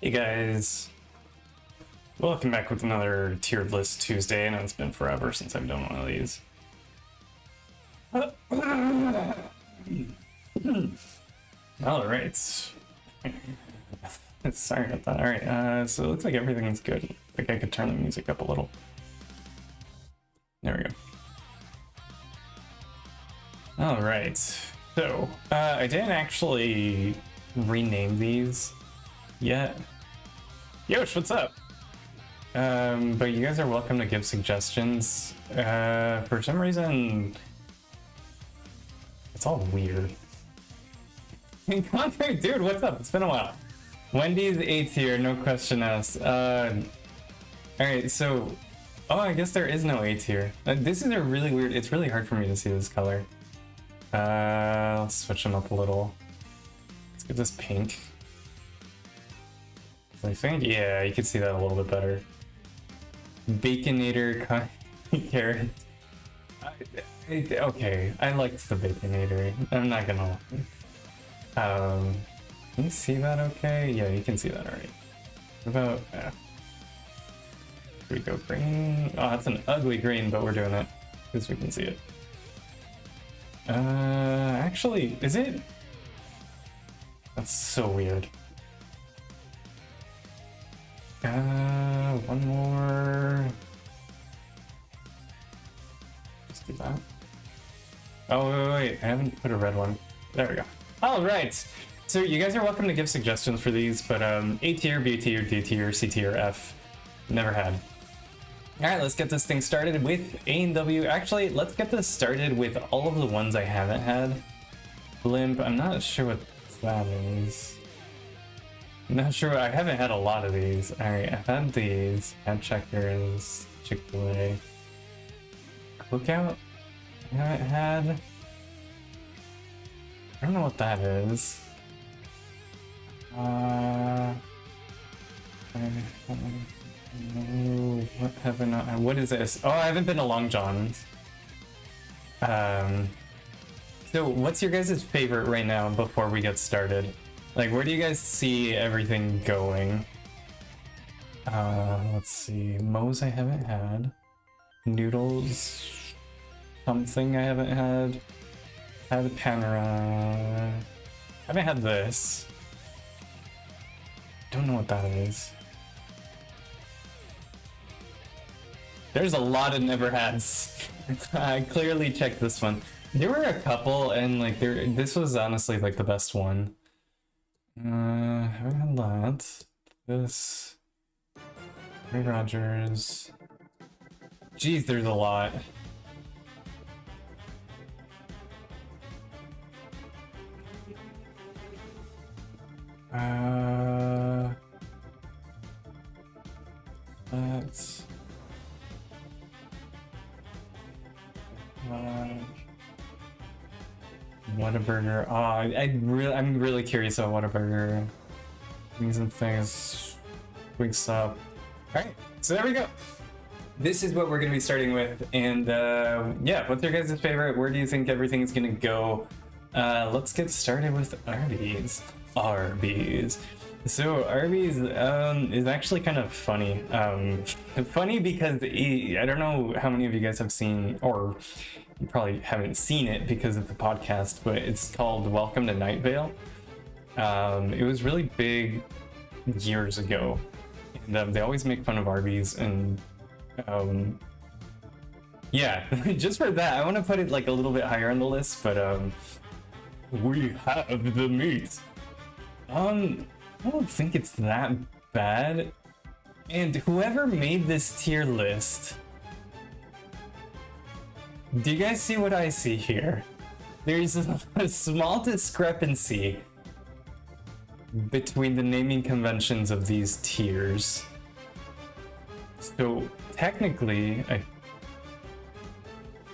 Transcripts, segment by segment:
Hey guys, welcome back with another tiered list Tuesday. I know it's been forever since I've done one of these. Alright. Sorry about that. Alright, so it looks like everything's good. I think I could turn the music up a little. There we go. Alright, so I didn't actually rename these yet. Yosh, what's up? But you guys are welcome to give suggestions. For some reason, it's all weird. Dude, what's up? It's been a while. Wendy's A tier, no question asked. Alright, so... Oh, I guess there is no A tier. This is a really weird... It's really hard for me to see this color. Let's switch them up a little. Let's get this pink. I think, yeah, you can see that a little bit better. Baconator carrot. Okay, I liked the Baconator. I'm not gonna lie. Can you see that okay? Yeah, you can see that alright. What about, here we go, green. Oh, that's an ugly green, but we're doing it because we can see it. Actually, is it? That's so weird. One more. Just do that. Oh, wait, I haven't put a red one. There we go. All right. So you guys are welcome to give suggestions for these, but A tier, B tier, D tier, C tier, F. Never had. All right, let's get this thing started with A and W. Actually, let's get this started with all of the ones I haven't had. Blimp, I'm not sure what that is. Not sure. I haven't had a lot of these. Alright, I've had these. Had Checkers, Chick-fil-A. Cookout? I haven't had. I don't know what that is. What have I not had? What is this? Oh, I haven't been to Long John's. So what's your guys' favorite right now before we get started? Like, where do you guys see everything going? Let's see. Moe's I haven't had. Noodles. Something I haven't had. Had Panera. Haven't had this. Don't know what that is. There's a lot of never hads. I clearly checked this one. There were a couple, and like this was honestly like the best one. Haven't had that. This. Ray Rogers. Jeez, there's a lot. Let's. Whataburger. Oh, I'm really curious about Whataburger. Things and things. Wigs up. Alright, so there we go. This is what we're gonna be starting with, and yeah, what's your guys' favorite? Where do you think everything's gonna go? Let's get started with Arby's. Arby's. So Arby's is actually kind of funny. Funny because I don't know how many of you guys have seen, or you probably haven't seen it because of the podcast, but it's called Welcome to Night Vale. It was really big years ago, and they always make fun of Arby's, and yeah, just for that, I want to put it like a little bit higher on the list, but we have the meat. I don't think it's that bad, and whoever made this tier list, do you guys see what I see here? There's a small discrepancy between the naming conventions of these tiers. So technically,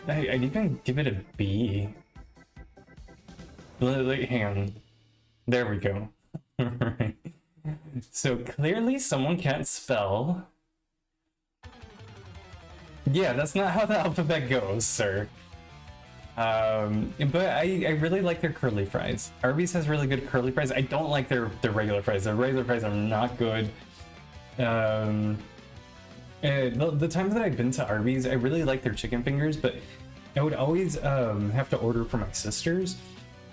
I'd even give it a B. Hang on. There we go. Right. So clearly someone can't spell. Yeah, that's not how the alphabet goes, sir. But I really like their curly fries. Arby's has really good curly fries. I don't like their regular fries. Their regular fries are not good. The times that I've been to Arby's, I really like their chicken fingers, but I would always have to order for my sisters,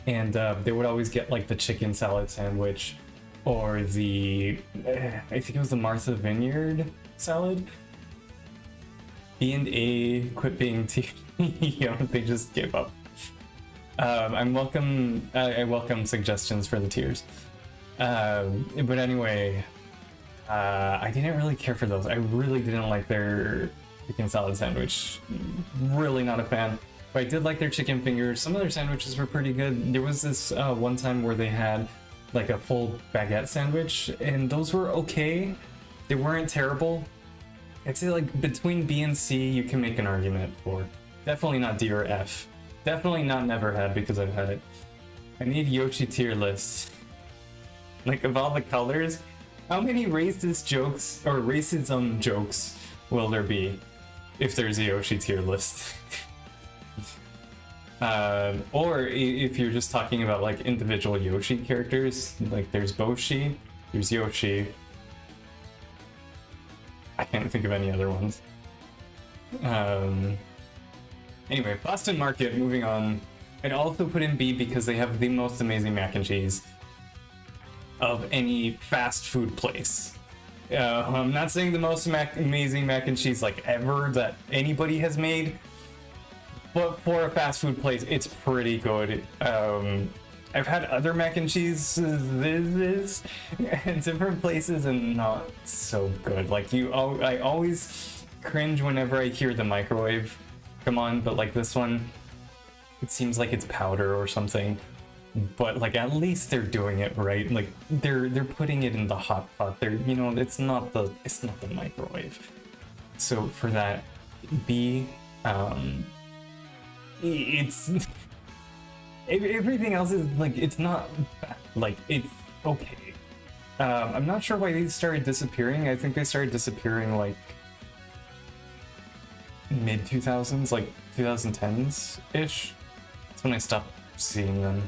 and they would always get like the chicken salad sandwich or the I think it was the Martha Vineyard salad. B&A quit being they just gave up. I welcome suggestions for the tiers. But anyway, I didn't really care for those. I really didn't like their chicken salad sandwich. Really not a fan. But I did like their chicken fingers. Some of their sandwiches were pretty good. There was this one time where they had like a full baguette sandwich, and those were okay. They weren't terrible. I'd say like between B and C, you can make an argument for. Definitely not D or F. Definitely not never had, because I've had it. I need Yoshi tier list. Like, of all the colors, how many racist jokes or racism jokes will there be if there's a Yoshi tier list? Or if you're just talking about like individual Yoshi characters, like there's Boshi, there's Yoshi. I can't think of any other ones. Anyway, Boston Market, moving on. I'd also put in B because they have the most amazing mac and cheese of any fast food place. I'm not saying the most amazing mac and cheese like ever that anybody has made, but for a fast food place, it's pretty good. I've had other mac and cheese in different places and not so good. Like I always cringe whenever I hear the microwave come on, but like this one, it seems like it's powder or something. But like at least they're doing it right. Like they're putting it in the hot pot. It's not the microwave. So for that, B, it's everything else is like it's not bad. Like it's okay. I'm not sure why these started disappearing. I think they started disappearing like mid 2000s, like 2010s ish. That's when I stopped seeing them.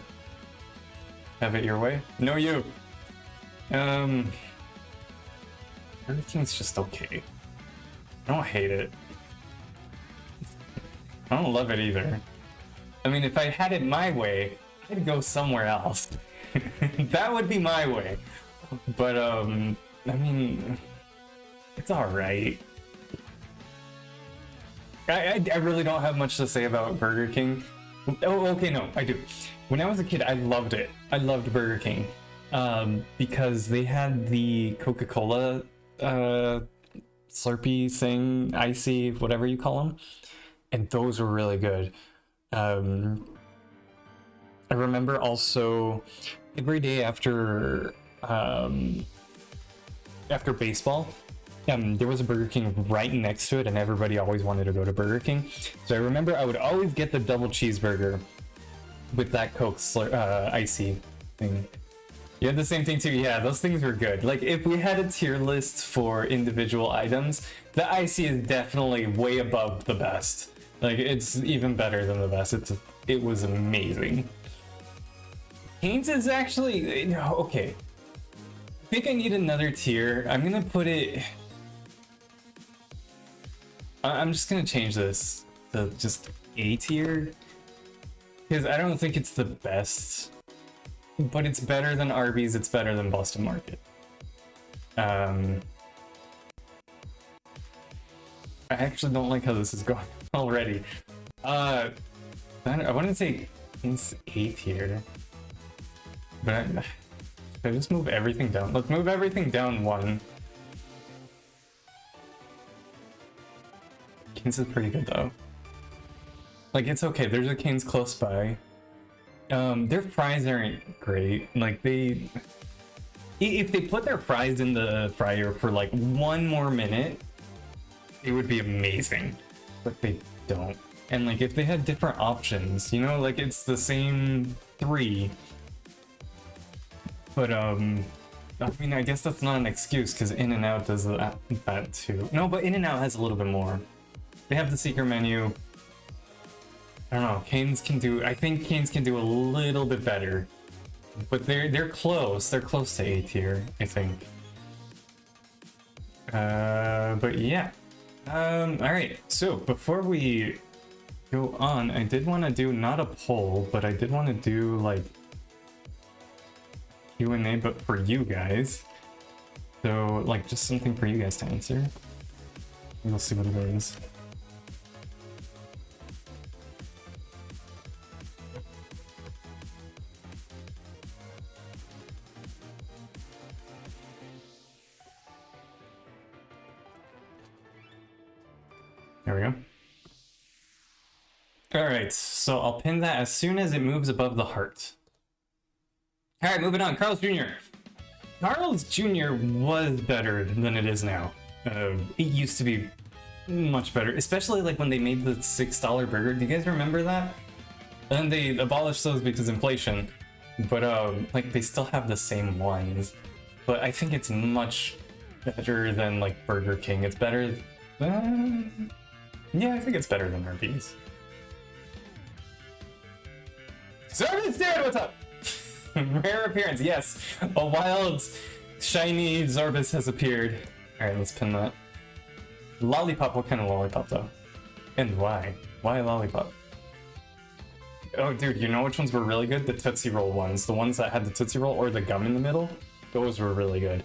Have it your way? No, you. Everything's just okay. I don't hate it. I don't love it either. I mean, if I had it my way, I'd go somewhere else. That would be my way. But, I mean, it's alright. I really don't have much to say about Burger King. Oh, okay, no, I do. When I was a kid, I loved it. I loved Burger King. Because they had the Coca-Cola Slurpee thing, icy, whatever you call them. And those were really good. I remember also every day after baseball, there was a Burger King right next to it, and everybody always wanted to go to Burger King. So I remember I would always get the double cheeseburger with that Coke icy thing. You had the same thing too. Yeah, those things were good. Like if we had a tier list for individual items, the icy is definitely way above the best. Like it's even better than the best. It was amazing. Cane's is actually okay. I think I need another tier. I'm gonna put it. I'm just gonna change this to just A tier because I don't think it's the best, but it's better than Arby's. It's better than Boston Market. I actually don't like how this is going already. I want to say it's A tier, but should I just move everything down? Let's move everything down one. Cane's is pretty good though. Like it's okay. There's a Cane's close by. Their fries aren't great. Like if they put their fries in the fryer for like 1 more minute, it would be amazing. But they don't. And like if they had different options, like it's the same 3. But I mean, I guess that's not an excuse because In-N-Out does that too. No, but In-N-Out has a little bit more. They have the secret menu. I don't know. Canes can do. I think Canes can do a little bit better, but they're close. They're close to A tier, I think. But yeah. All right. So before we go on, I did want to do not a poll, but I did want to do like Q&A, but for you guys. So like just something for you guys to answer. We'll see what it is. There we go. All right, so I'll pin that as soon as it moves above the heart. All right, moving on. Carl's Jr. Carl's Jr. was better than it is now. It used to be much better, especially like when they made the $6 burger. Do you guys remember that? And they abolished those because inflation, but like they still have the same ones. But I think it's much better than like Burger King. It's better. Yeah, I think it's better than Arby's. Zarvis Dude, what's up? Rare appearance, yes. A wild, shiny Zarvis has appeared. Alright, let's pin that. Lollipop, what kind of lollipop though? And why? Why lollipop? Oh dude, you know which ones were really good? The Tootsie Roll ones. The ones that had the Tootsie Roll or the gum in the middle. Those were really good.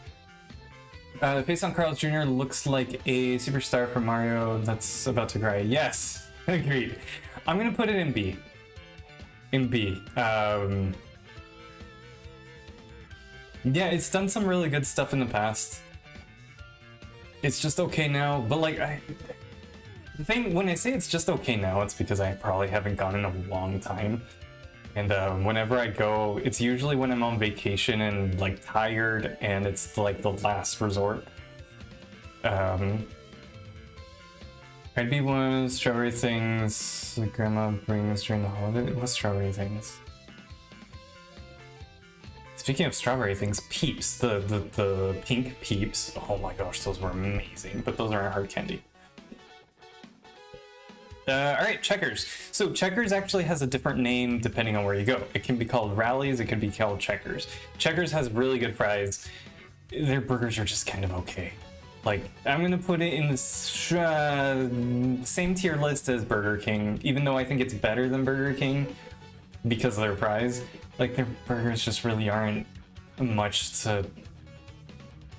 The face on Carl's Jr. looks like a superstar from Mario that's about to cry. Yes, agreed. I'm gonna put it in B. In B. Yeah, it's done some really good stuff in the past. It's just okay now, but like the thing when I say it's just okay now, it's because I probably haven't gone in a long time. And whenever I go, it's usually when I'm on vacation and like tired, and it's like the last resort. I'd be one of the strawberry things that grandma brings during the holiday. What strawberry things? Speaking of strawberry things, Peeps, the pink Peeps. Oh my gosh, those were amazing, but those aren't hard candy. Alright, Checkers. So Checkers actually has a different name depending on where you go. It can be called Rallies, it could be called Checkers. Checkers has really good fries. Their burgers are just kind of okay. Like, I'm gonna put it in the same tier list as Burger King, even though I think it's better than Burger King because of their fries. Like, their burgers just really aren't much to...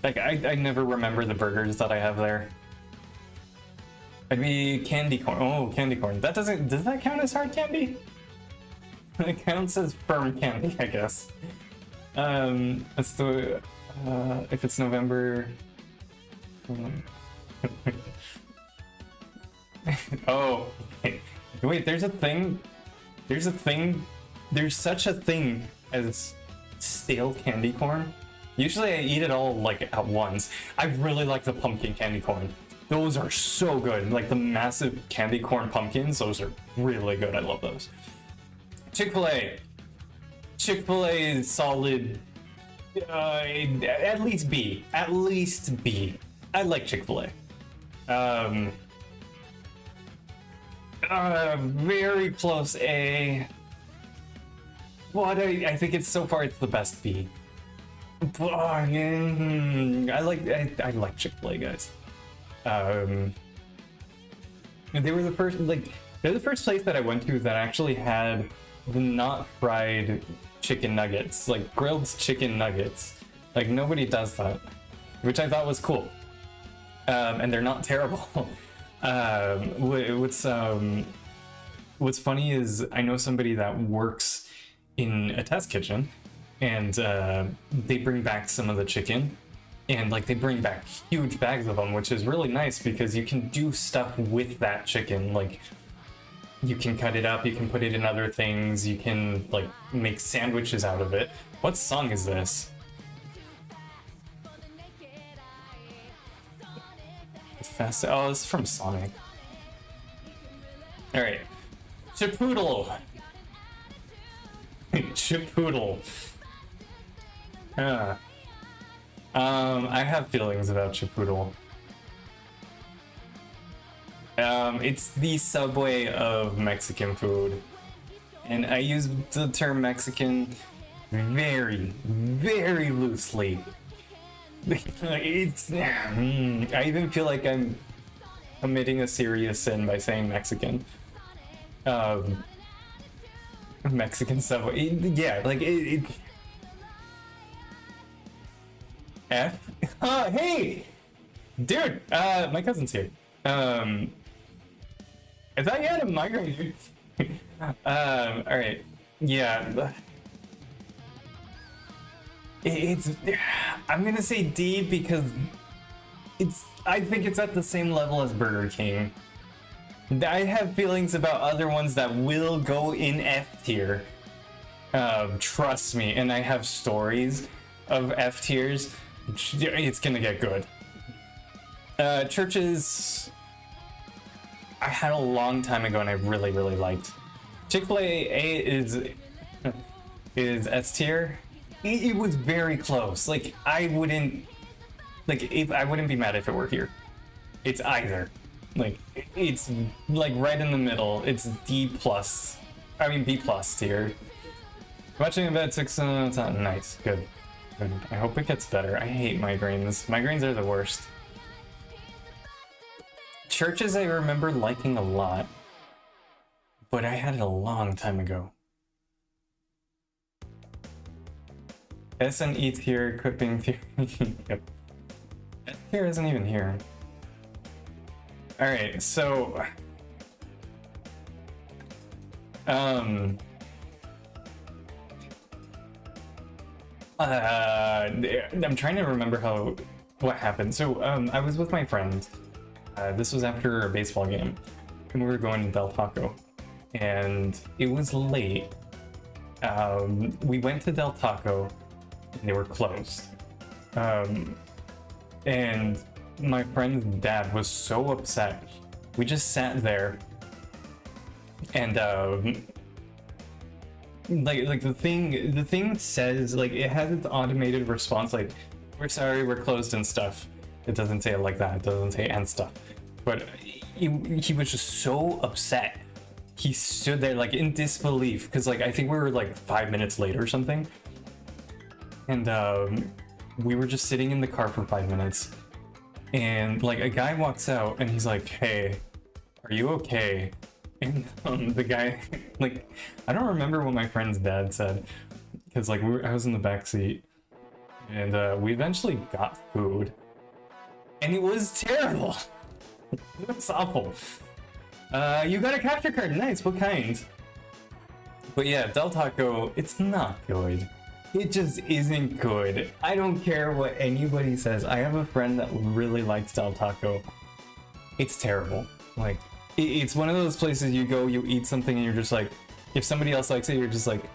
Like, I never remember the burgers that I have there. I'd be candy corn. Oh, candy corn. That doesn't... Does that count as hard candy? It counts as firm candy, I guess. That's the... if it's November... Oh. Wait, there's a thing... There's such a thing as stale candy corn. Usually I eat it all, like, at once. I really like the pumpkin candy corn. Those are so good. Like the massive candy corn pumpkins, those are really good. I love those. Chick-fil-A. Chick-fil-A is solid. At least B. At least B. I like Chick-fil-A. Very close A. What I think it's so far it's the best B. I like Chick-fil-A, guys. They were the first, like, they're the first place that I went to that actually had the not fried chicken nuggets, like grilled chicken nuggets. Like nobody does that, which I thought was cool. And they're not terrible. What's funny is I know somebody that works in a test kitchen, and they bring back some of the chicken. And like they bring back huge bags of them, which is really nice because you can do stuff with that chicken. Like you can cut it up, you can put it in other things, you can like make sandwiches out of it. What song is this? Fast. Oh, this is from Sonic. All right, Chipoodle. Chipoodle. I have feelings about Chipoodle. It's the Subway of Mexican food. And I use the term Mexican very, very loosely. It's... I even feel like I'm committing a serious sin by saying Mexican. Mexican Subway. Yeah, like it F? Oh, hey! Dude, my cousin's here. I thought you had a migraine, dude. Alright. Yeah. It's... I'm gonna say D because I think it's at the same level as Burger King. I have feelings about other ones that will go in F tier. Trust me, and I have stories of F tiers. It's gonna get good. Churches, I had a long time ago and I really, really liked. Chick-fil-A is S tier. It was very close. Like I wouldn't be mad if it were here. It's either. Like it's like right in the middle. It's D plus. I mean B plus tier. Watching about 6 nice, good. I hope it gets better. I hate migraines. Migraines are the worst. Churches I remember liking a lot, but I had it a long time ago. S and E tier, equipping tier. Yep. S tier isn't even here. Alright, so... I'm trying to remember what happened. So, I was with my friend. This was after a baseball game, and we were going to Del Taco, and it was late. We went to Del Taco, and they were closed. And my friend's dad was so upset. We just sat there, and like the thing says, like, it has its automated response, like, we're sorry, we're closed and stuff. It doesn't say it like that. It doesn't say and stuff. But he was just so upset. He stood there like in disbelief because like I think we were like 5 minutes late or something. And we were just sitting in the car for 5 minutes. And like a guy walks out and he's like, "Hey, are you okay?" And the guy, like, I don't remember what my friend's dad said because like I was in the back seat, and we eventually got food. And it was terrible. It was awful. You got a capture card. Nice. What kind? But yeah, Del Taco, it's not good. It just isn't good. I don't care what anybody says. I have a friend that really likes Del Taco. It's terrible. Like, it's one of those places you go, you eat something, and you're just like, if somebody else likes it, you're just like,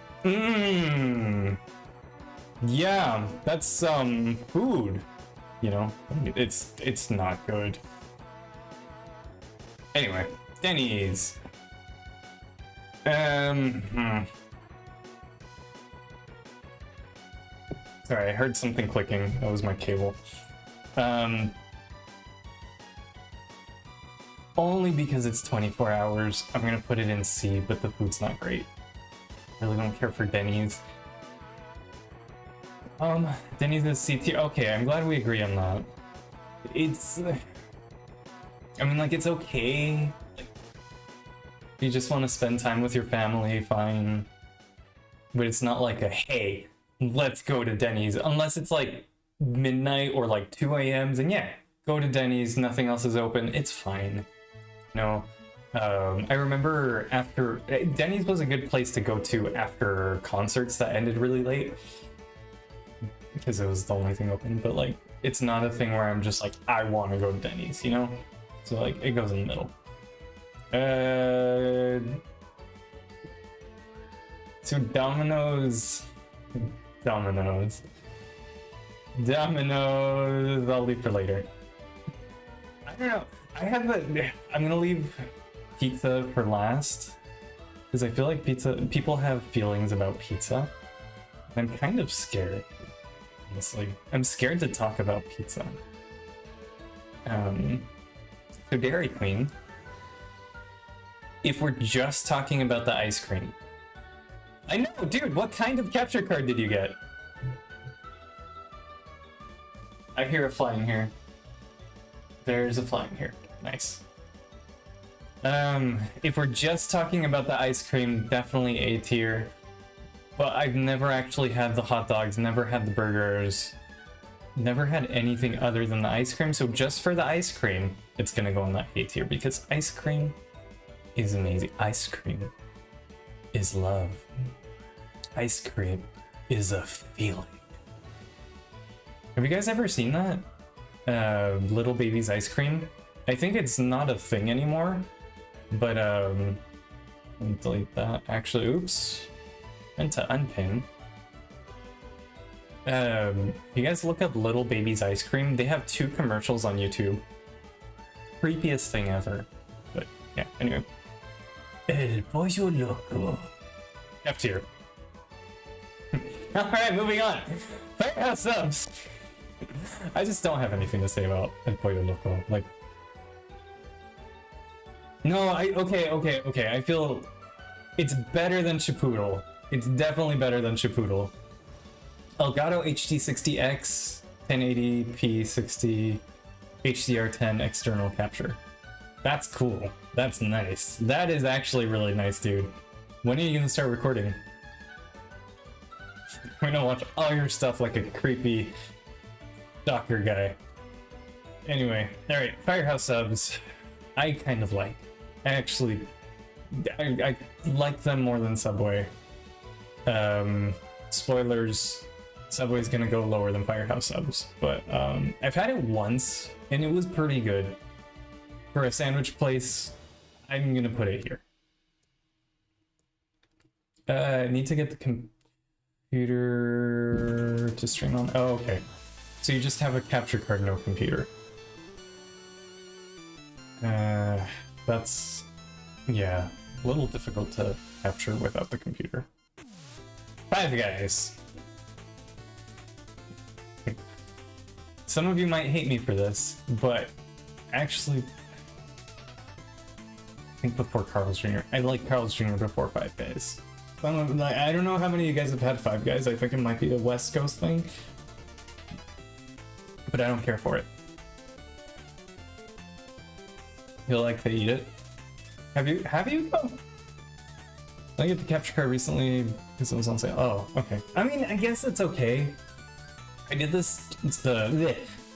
yeah, that's food. You know, it's not good. Anyway, Denny's. Sorry, I heard something clicking. That was my cable. Only because it's 24 hours, I'm gonna put it in C, but the food's not great. Really don't care for Denny's. Denny's is C tier. Okay, I'm glad we agree on that. It's... I mean, like, it's okay. Like, you just want to spend time with your family, fine. But it's not like a, hey, let's go to Denny's. Unless it's like midnight or like 2 a.m. Then yeah, go to Denny's, nothing else is open, it's fine. No. I remember after... Denny's was a good place to go to after concerts that ended really late. Because it was the only thing open, but like, it's not a thing where I'm just like, I want to go to Denny's, you know? So like, it goes in the middle. So Domino's, I'll leave for later. I don't know, I'm gonna leave pizza for last, because I feel like people have feelings about pizza. I'm kind of scared. Honestly, I'm scared to talk about pizza. So Dairy Queen. if we're just talking about the ice cream. I know, dude, what kind of capture card did you get? I hear a flying here. There's a flying here. Nice. If we're just talking about the ice cream, definitely A tier. But I've never actually had the hot dogs, never had the burgers, never had anything other than the ice cream. So just for the ice cream, it's gonna go in that A tier because ice cream is amazing. Ice cream is love. Ice cream is a feeling. Have you guys ever seen that? Little Baby's ice cream? I think it's not a thing anymore, but let me delete that. Actually, oops. Meant to unpin. You guys look up Little Baby's ice cream. They have 2 commercials on YouTube. Creepiest thing ever. But yeah, anyway. El pollo loco. F tier. Alright, moving on. Firehouse subs. I just don't have anything to say about El pollo loco. Like, no, okay. I feel it's better than Chipotle. It's definitely better than Chipotle. Elgato HD60X 1080p 60 HDR10 external capture. That's cool. That's nice. That is actually really nice, dude. When are you gonna start recording? We're gonna watch all your stuff like a creepy stalker guy. Anyway, alright, Firehouse subs. I kind of like. I like them more than Subway. Spoilers, Subway's gonna go lower than Firehouse subs, but I've had it once and it was pretty good. For a sandwich place, I'm gonna put it here. I need to get the computer to stream on. Oh, okay. So you just have a capture card, no computer. That's, yeah, a little difficult to capture without the computer. Five Guys. Some of you might hate me for this, but actually, I think before Carl's Jr. I like Carl's Jr. before Five Guys. I don't know how many of you guys have had Five Guys. I think it might be a West Coast thing, but I don't care for it. You like to eat it? Have you though? I get the capture card recently because it was on sale. Oh, okay. I mean, I guess it's okay. I did this.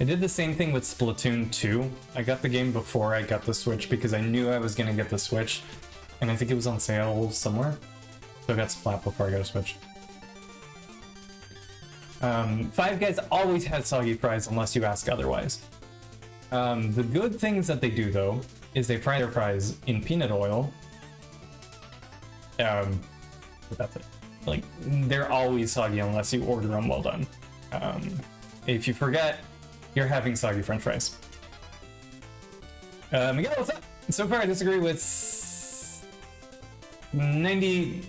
I did the same thing with Splatoon 2. I got the game before I got the Switch because I knew I was gonna get the Switch, and I think it was on sale somewhere. So I got Splat before I got a Switch. Five Guys always had soggy fries unless you ask otherwise. The good things that they do though is they fry their fries in peanut oil. But that's it. Like, they're always soggy unless you order them well done. If you forget, you're having soggy french fries. Miguel, what's up? So far I disagree with 90...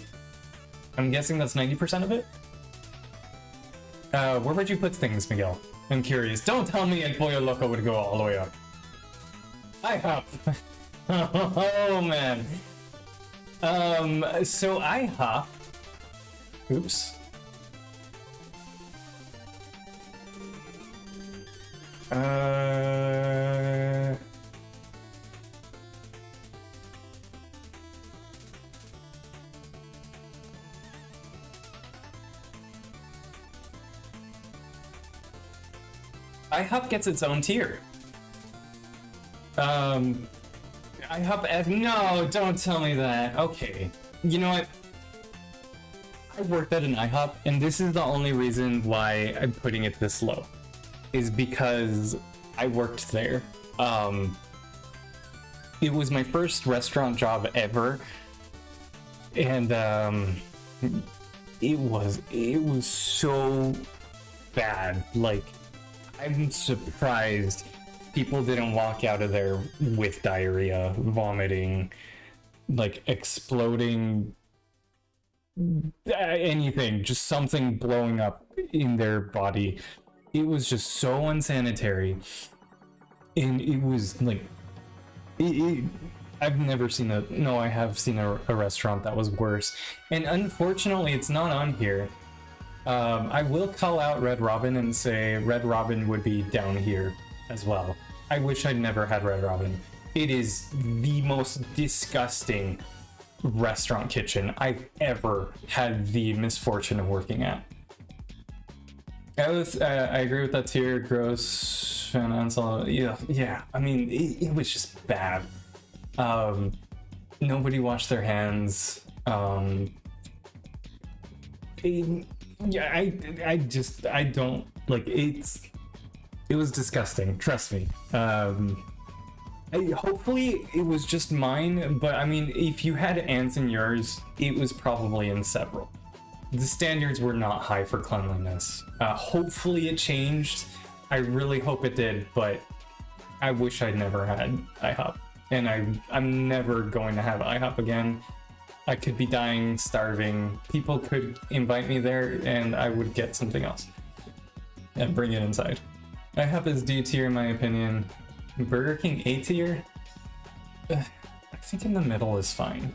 I'm guessing that's 90% of it? Where would you put things, Miguel? I'm curious. Don't tell me El Pollo Loco would go all the way up. IHOP. Oh man. So IHOP. Oops. IHOP gets its own tier. IHOP as no, don't tell me that. Okay, you know what? I worked at an IHOP, and this is the only reason why I'm putting it this low, is because I worked there. It was my first restaurant job ever, and it was so bad. Like, I'm surprised people didn't walk out of there with diarrhea, vomiting, like exploding, anything, just something blowing up in their body. It was just so unsanitary, and it was like, I've never seen a, no, I have seen a restaurant that was worse. And unfortunately, it's not on here. I will call out Red Robin and say Red Robin would be down here as well. I wish I'd never had Red Robin. It is the most disgusting restaurant kitchen I've ever had the misfortune of working at. I agree with that tier. Gross, financial, yeah. I mean, it was just bad. Nobody washed their hands. Yeah, I don't like it was disgusting, trust me. Hopefully it was just mine, but I mean, if you had ants in yours, it was probably in several. The standards were not high for cleanliness. Hopefully it changed. I really hope it did, but I wish I'd never had IHOP. And I'm never going to have IHOP again. I could be dying, starving. People could invite me there and I would get something else and bring it inside. IHOP is D tier in my opinion. Burger King A tier? I think in the middle is fine.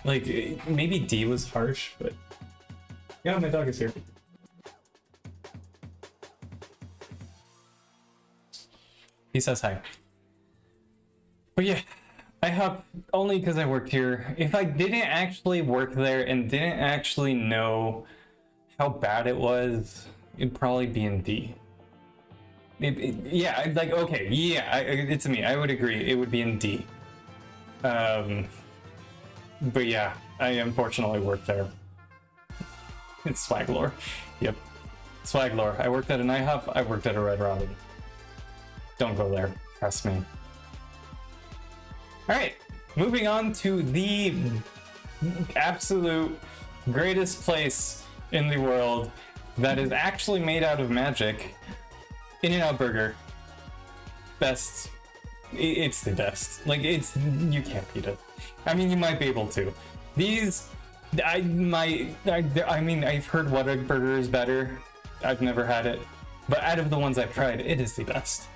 Like, maybe D was harsh, but... Yeah, my dog is here. He says hi. But yeah, IHOP only because I worked here. If I didn't actually work there and didn't actually know how bad it was, it'd probably be in D. Yeah, like, okay, yeah, it's me. I would agree. It would be in D. But yeah, I unfortunately worked there. It's Swaglore. Yep. Swaglore. I worked at an IHOP, I worked at a Red Robin. Don't go there. Trust me. Alright, moving on to the absolute greatest place in the world that is actually made out of magic. In-N-Out Burger. Best. It's the best. Like, it's, you can't beat it. I mean, you might be able to. These, I mean, I've heard Whataburger is better. I've never had it. But out of the ones I've tried, it is the best.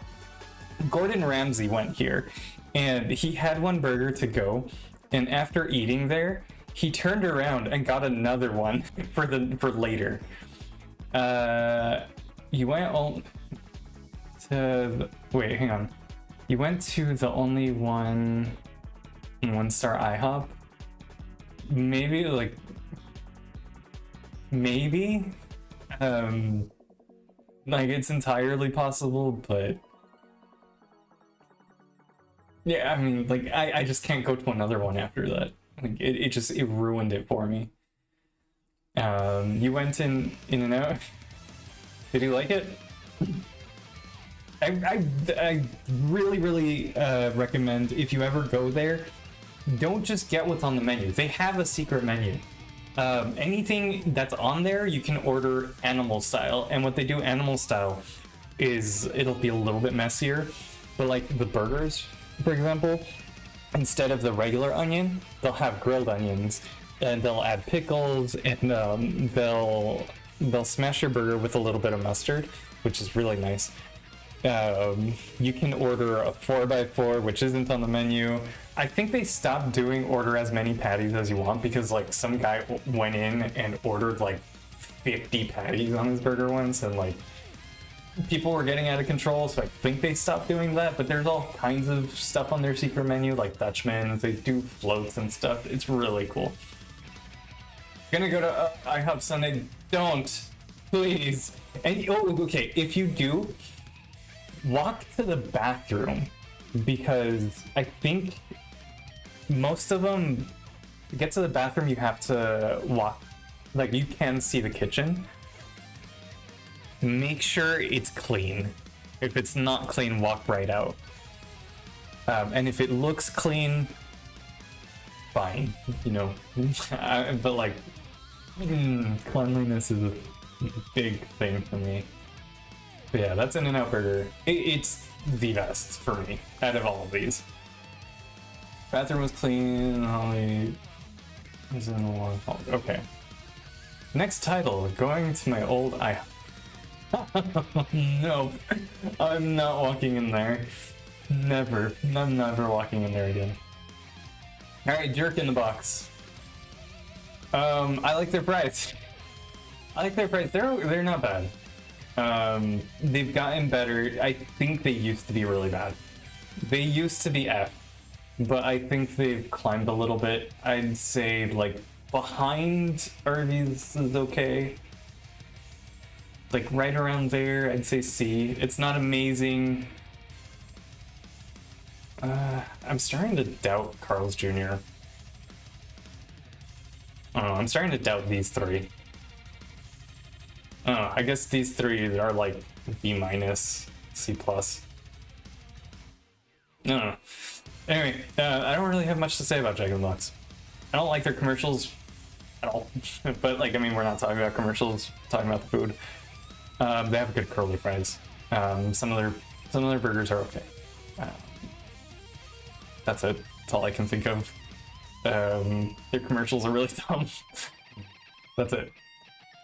Gordon Ramsay went here, and he had one burger to go, and after eating there, he turned around and got another one for later. You went all to, wait, hang on. You went to the only one-star IHOP? Maybe, like, maybe? Like, it's entirely possible, but... Yeah, I mean, like, I just can't go to another one after that. Like, it ruined it for me. You went In-N-Out? Did you like it? I really recommend, if you ever go there, don't just get what's on the menu. They have a secret menu. Anything that's on there, you can order animal style. And what they do animal style is, it'll be a little bit messier, but like the burgers, for example, instead of the regular onion, they'll have grilled onions, and they'll add pickles, and they'll smash your burger with a little bit of mustard, which is really nice. You can order a 4x4, which isn't on the menu. I think they stopped doing order as many patties as you want because like some guy went in and ordered like 50 patties on his burger once, and like people were getting out of control, so I think they stopped doing that. But there's all kinds of stuff on their secret menu, like Dutchman's, they do floats and stuff. It's really cool. Gonna go to IHOP Sunday. Don't, please. And oh, okay, if you do, walk to the bathroom, because I think most of them, to get to the bathroom, you have to walk. Like, you can see the kitchen. Make sure it's clean. If it's not clean, walk right out. And if it looks clean, fine, you know. But like, cleanliness is a big thing for me. But yeah, that's In-N-Out Burger. It's the best for me out of all of these. Bathroom was clean. Holly was in a long haul. Okay. Next title, going to my old IHOP. No, I'm not walking in there. Never. I'm never walking in there again. Alright, jerk in the box. I like their fries. I like their fries. They're not bad. They've gotten better. I think they used to be really bad. They used to be F, but I think they've climbed a little bit. I'd say like behind Arby's is okay. Like right around there, I'd say C. It's not amazing. I'm starting to doubt Carl's Jr. I'm starting to doubt these three. I guess these three are like B minus, C plus. No. Anyway, I don't really have much to say about Jack in the Box. I don't like their commercials at all. But like, I mean, we're not talking about commercials, we're talking about the food. They have good curly fries. Some of their burgers are okay. That's it. That's all I can think of. Their commercials are really dumb. That's it.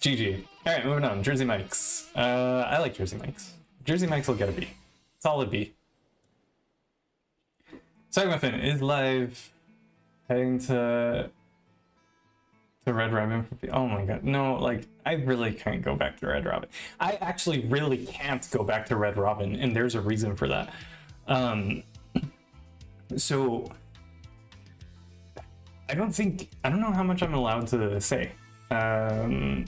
GG. Alright, moving on. Jersey Mike's. I like Jersey Mike's. Jersey Mike's will get a B. Solid B. Muffin is live. Heading to Red Robin. Oh my god. No, like, I really can't go back to Red Robin. I actually really can't go back to Red Robin, and there's a reason for that. So I don't know how much I'm allowed to say. I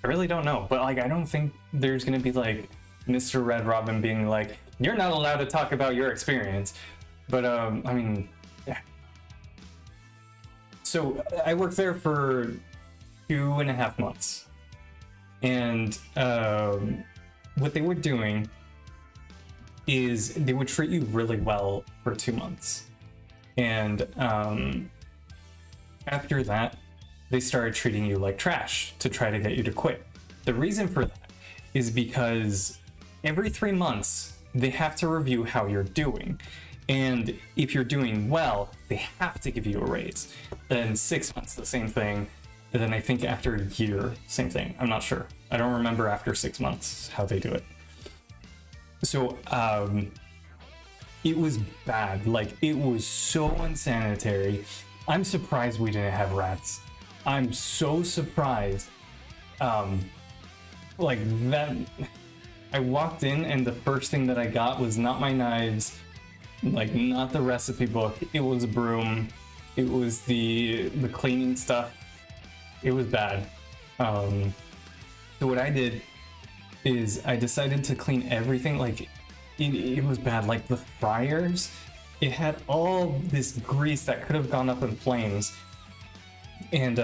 really don't know, but like, I don't think there's gonna be like Mr. Red Robin being like, you're not allowed to talk about your experience. But I mean, yeah. So I worked there for 2.5 months, and what they were doing is they would treat you really well for 2 months, and after that they started treating you like trash to try to get you to quit. The reason for that is because every 3 months they have to review how you're doing, and if you're doing well they have to give you a raise. Then 6 months the same thing, and then I think after a year same thing. I'm not sure, I don't remember after 6 months how they do it. So it was bad. Like, it was so unsanitary. I'm surprised we didn't have rats. I'm so surprised. Like that, I walked in and the first thing that I got was not my knives, like not the recipe book. It was a broom. It was the cleaning stuff. It was bad. So what I did is I decided to clean everything. Like it was bad. Like the fryers, it had all this grease that could have gone up in flames, and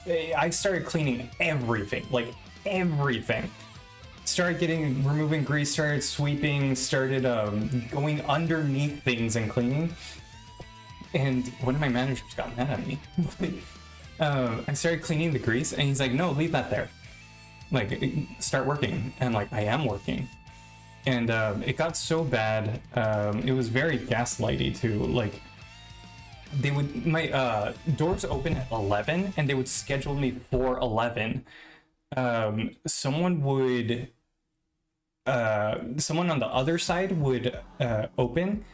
I started cleaning everything, like everything. Started removing grease, started sweeping, started going underneath things and cleaning. And one of my managers got mad at me. I started cleaning the grease and he's like, no, leave that there. Like, start working. And like, I am working. And it got so bad. It was very gaslighty too. Like, they would, my doors open at 11 and they would schedule me for 11. Someone on the other side would open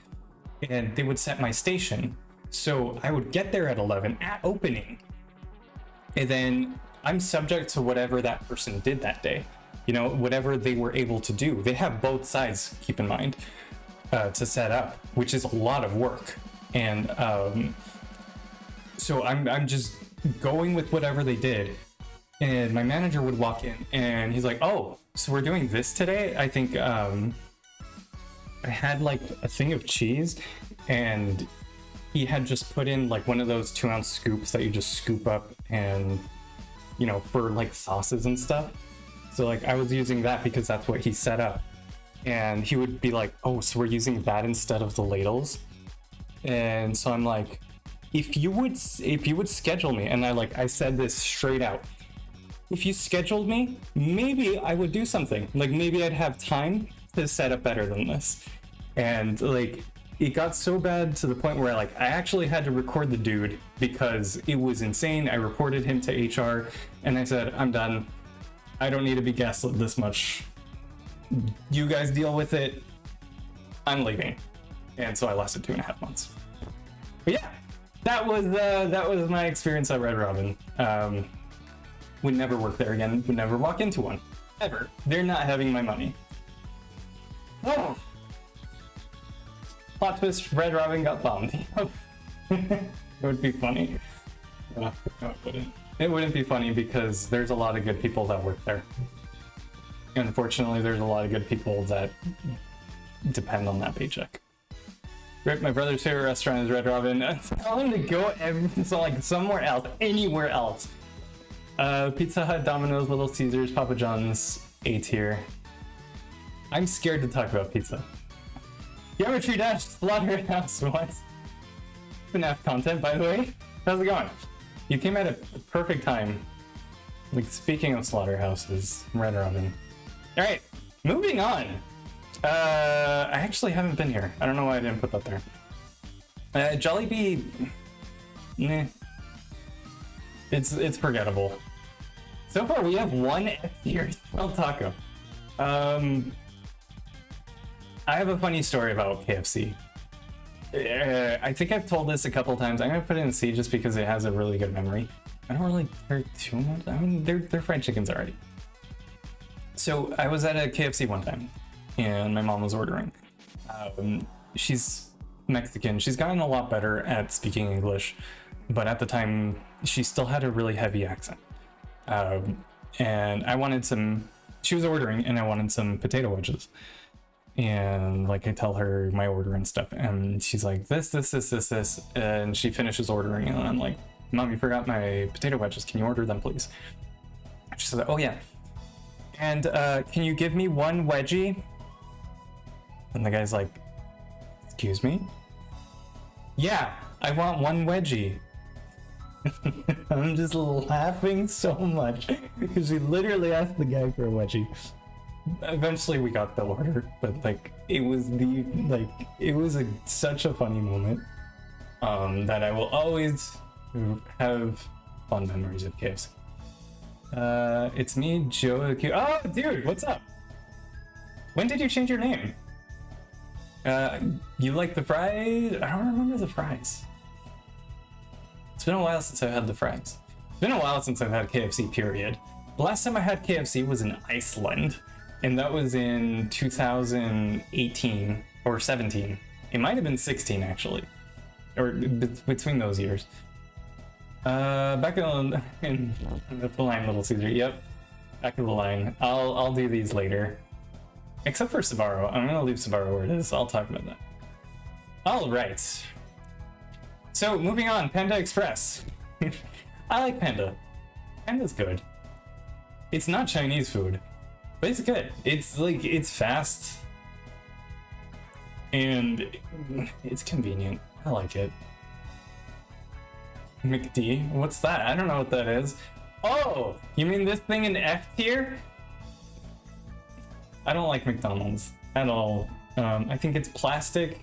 and they would set my station. So I would get there at 11 at opening, and then I'm subject to whatever that person did that day, you know, whatever they were able to do. They have both sides, keep in mind, to set up, which is a lot of work. And so I'm just going with whatever they did. And my manager would walk in and he's like, oh, so we're doing this today? I think I had like a thing of cheese, and he had just put in like one of those 2-ounce scoops that you just scoop up, and you know, for like sauces and stuff. So like I was using that because that's what he set up. And he would be like, oh, so we're using that instead of the ladles. And so I'm like, if you would schedule me, and I said this straight out, if you scheduled me, maybe I would do something. Like maybe I'd have time to set up better than this. And like, it got so bad to the point where I actually had to record the dude because it was insane. I reported him to HR and I said, I'm done. I don't need to be gaslit this much. You guys deal with it. I'm leaving. And so I lasted 2.5 months. But yeah, that was my experience at Red Robin. Would never work there again. Would never walk into one. Ever. They're not having my money. Oh. Plot twist, Red Robin got bombed. It would be funny. No, it wouldn't. It wouldn't be funny because there's a lot of good people that work there. Unfortunately, there's a lot of good people that depend on that paycheck. Rip, my brother's favorite restaurant is Red Robin. Tell him to go so like somewhere else, anywhere else. Pizza Hut, Domino's, Little Caesars, Papa John's, A tier. I'm scared to talk about pizza. Geometry Dash, Slaughterhouse, what? FNAF content, by the way. How's it going? You came at a perfect time. Like, speaking of slaughterhouses, Red Robin. Alright, moving on. I actually haven't been here. I don't know why I didn't put that there. Jollibee... Nah. It's forgettable. So far, we have one F-tier El Taco. I have a funny story about KFC. I think I've told this a couple times. I'm gonna put it in C just because it has a really good memory. I don't really care too much. I mean, they're fried chickens already. So I was at a KFC one time, and my mom was ordering. She's Mexican. She's gotten a lot better at speaking English, but at the time, she still had a really heavy accent. And I wanted some. She was ordering, and I wanted some potato wedges. And like I tell her my order and stuff, and she's like this, and she finishes ordering, and I'm like, Mom, you forgot my potato wedges. Can you order them, please? She said, oh yeah. And can you give me one wedgie? And the guy's like, excuse me? Yeah, I want one wedgie. I'm just laughing so much because she literally asked the guy for a wedgie. Eventually we got the order, but like it was such a funny moment that I will always have fond memories of KFC. It's me, Joe the Q. Oh, dude, what's up? When did you change your name? You like the fries? I don't remember the fries. It's been a while since I've had the fries. It's been a while since I've had KFC, period. The last time I had KFC was in Iceland. And that was in 2018 or 17. It might have been 16 actually, or between those years. Back in the line, Little Caesar. Yep, back of the line. I'll do these later, except for Sbarro. I'm gonna leave Sbarro where it is. I'll talk about that. All right. So moving on, Panda Express. I like Panda. Panda's good. It's not Chinese food. But it's good. It's like, it's fast. And it's convenient. I like it. McD? What's that? I don't know what that is. Oh! You mean this thing in F tier? I don't like McDonald's at all. I think it's plastic.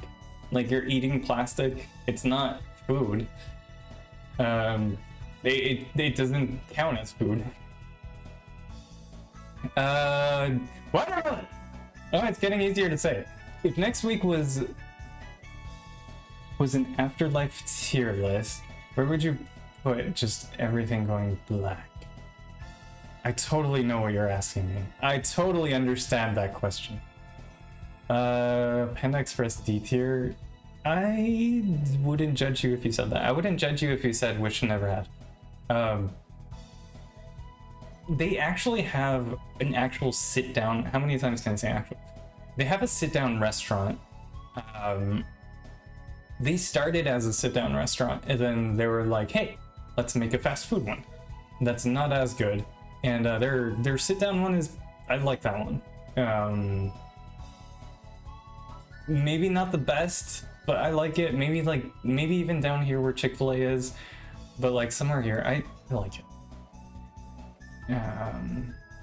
Like you're eating plastic. It's not food. It doesn't count as food. What? Oh, it's getting easier to say. If next week was an afterlife tier list, where would you put just everything going black? I totally know what you're asking me. I totally understand that question. Panda Express D tier. I wouldn't judge you if you said that. I wouldn't judge you if you said wish never had. They actually have an actual sit-down. How many times can I say actual? They have a sit-down restaurant. They started as a sit-down restaurant, and then they were like, "Hey, let's make a fast food one." That's not as good, and their sit-down one is. I like that one. Maybe not the best, but I like it. Maybe even down here where Chick-fil-A is, but like somewhere here, I like it.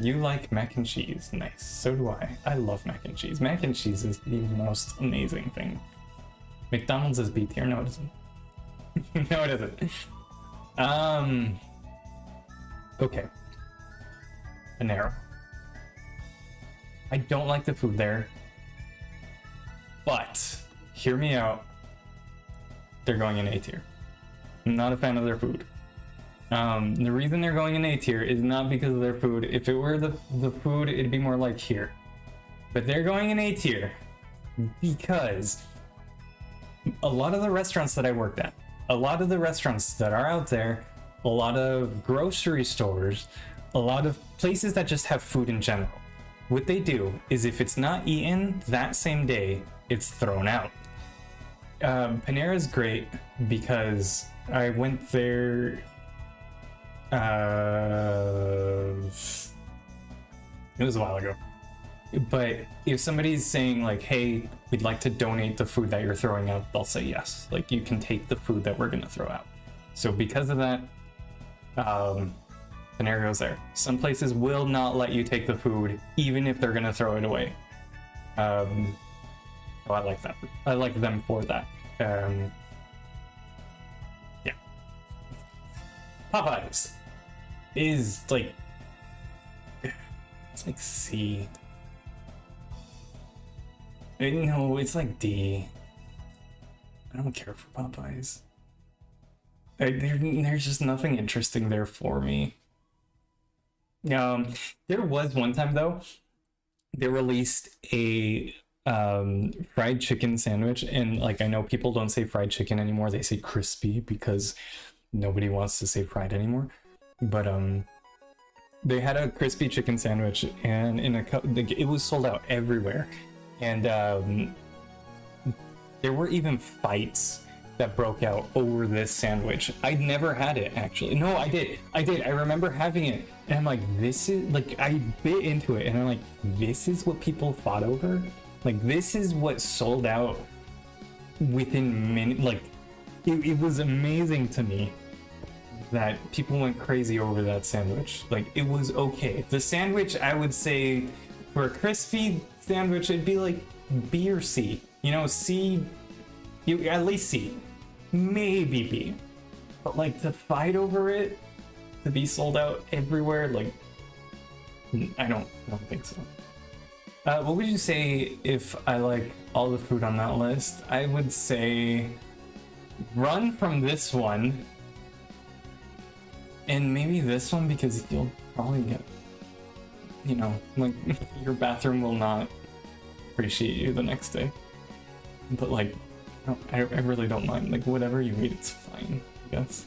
You like mac and cheese. Nice. So do I. I love mac and cheese. Mac and cheese is the most amazing thing. McDonald's is B tier. No, it isn't. No, it isn't. Okay. Panera. I don't like the food there. But, hear me out. They're going in A tier. I'm not a fan of their food. The reason they're going in A tier is not because of their food. If it were the food, it'd be more like here. But they're going in A tier because a lot of the restaurants that I worked at, a lot of the restaurants that are out there, a lot of grocery stores, a lot of places that just have food in general, what they do is if it's not eaten that same day, it's thrown out. Panera is great because I went there it was a while ago. But if somebody's saying like, hey, we'd like to donate the food that you're throwing out, they'll say yes. Like, you can take the food that we're gonna throw out. So because of that, Panera goes there. Some places will not let you take the food, even if they're gonna throw it away. So I like that. I like them for that. Yeah. Popeyes is like, it's like C. No, it's like D. I don't care for Popeyes. There's just nothing interesting there for me. There was one time though, they released a fried chicken sandwich, and like, I know people don't say fried chicken anymore, they say crispy because nobody wants to say fried anymore. But they had a crispy chicken sandwich, and in a cup, it was sold out everywhere. And there were even fights that broke out over this sandwich. I'd never had it, actually. No, I did. I remember having it, and I'm like, this is like, I bit into it, and I'm like, this is what people fought over? Like, this is what sold out within minutes. Like, it was amazing to me that people went crazy over that sandwich. Like, it was okay. The sandwich, I would say, for a crispy sandwich, it'd be like B or C. You know, C, at least C. Maybe B. But like, to fight over it, to be sold out everywhere, like, I don't think so. What would you say if I like all the food on that list? I would say run from this one, and maybe this one, because you'll probably get, you know, like, your bathroom will not appreciate you the next day. But like, I really don't mind. Like, whatever you eat, it's fine, I guess.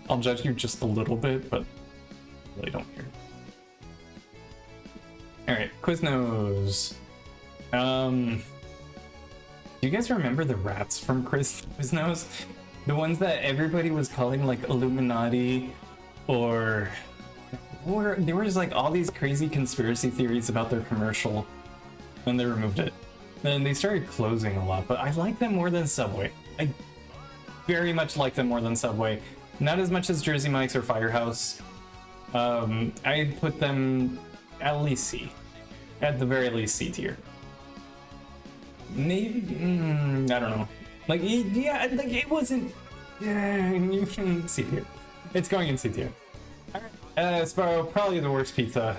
I'll judge you just a little bit, but I really don't care. Alright, Quiznos. Do you guys remember the rats from Quiznos? The ones that everybody was calling like Illuminati, or there were just like all these crazy conspiracy theories about their commercial when they removed it. Then they started closing a lot, but I like them more than Subway. I very much like them more than Subway. Not as much as Jersey Mike's or Firehouse. I'd put them at least C. At the very least C tier. Maybe, I don't know. Like, yeah, like, it wasn't, you can C tier. It's going in C tier. Alright, Sparrow, probably the worst pizza.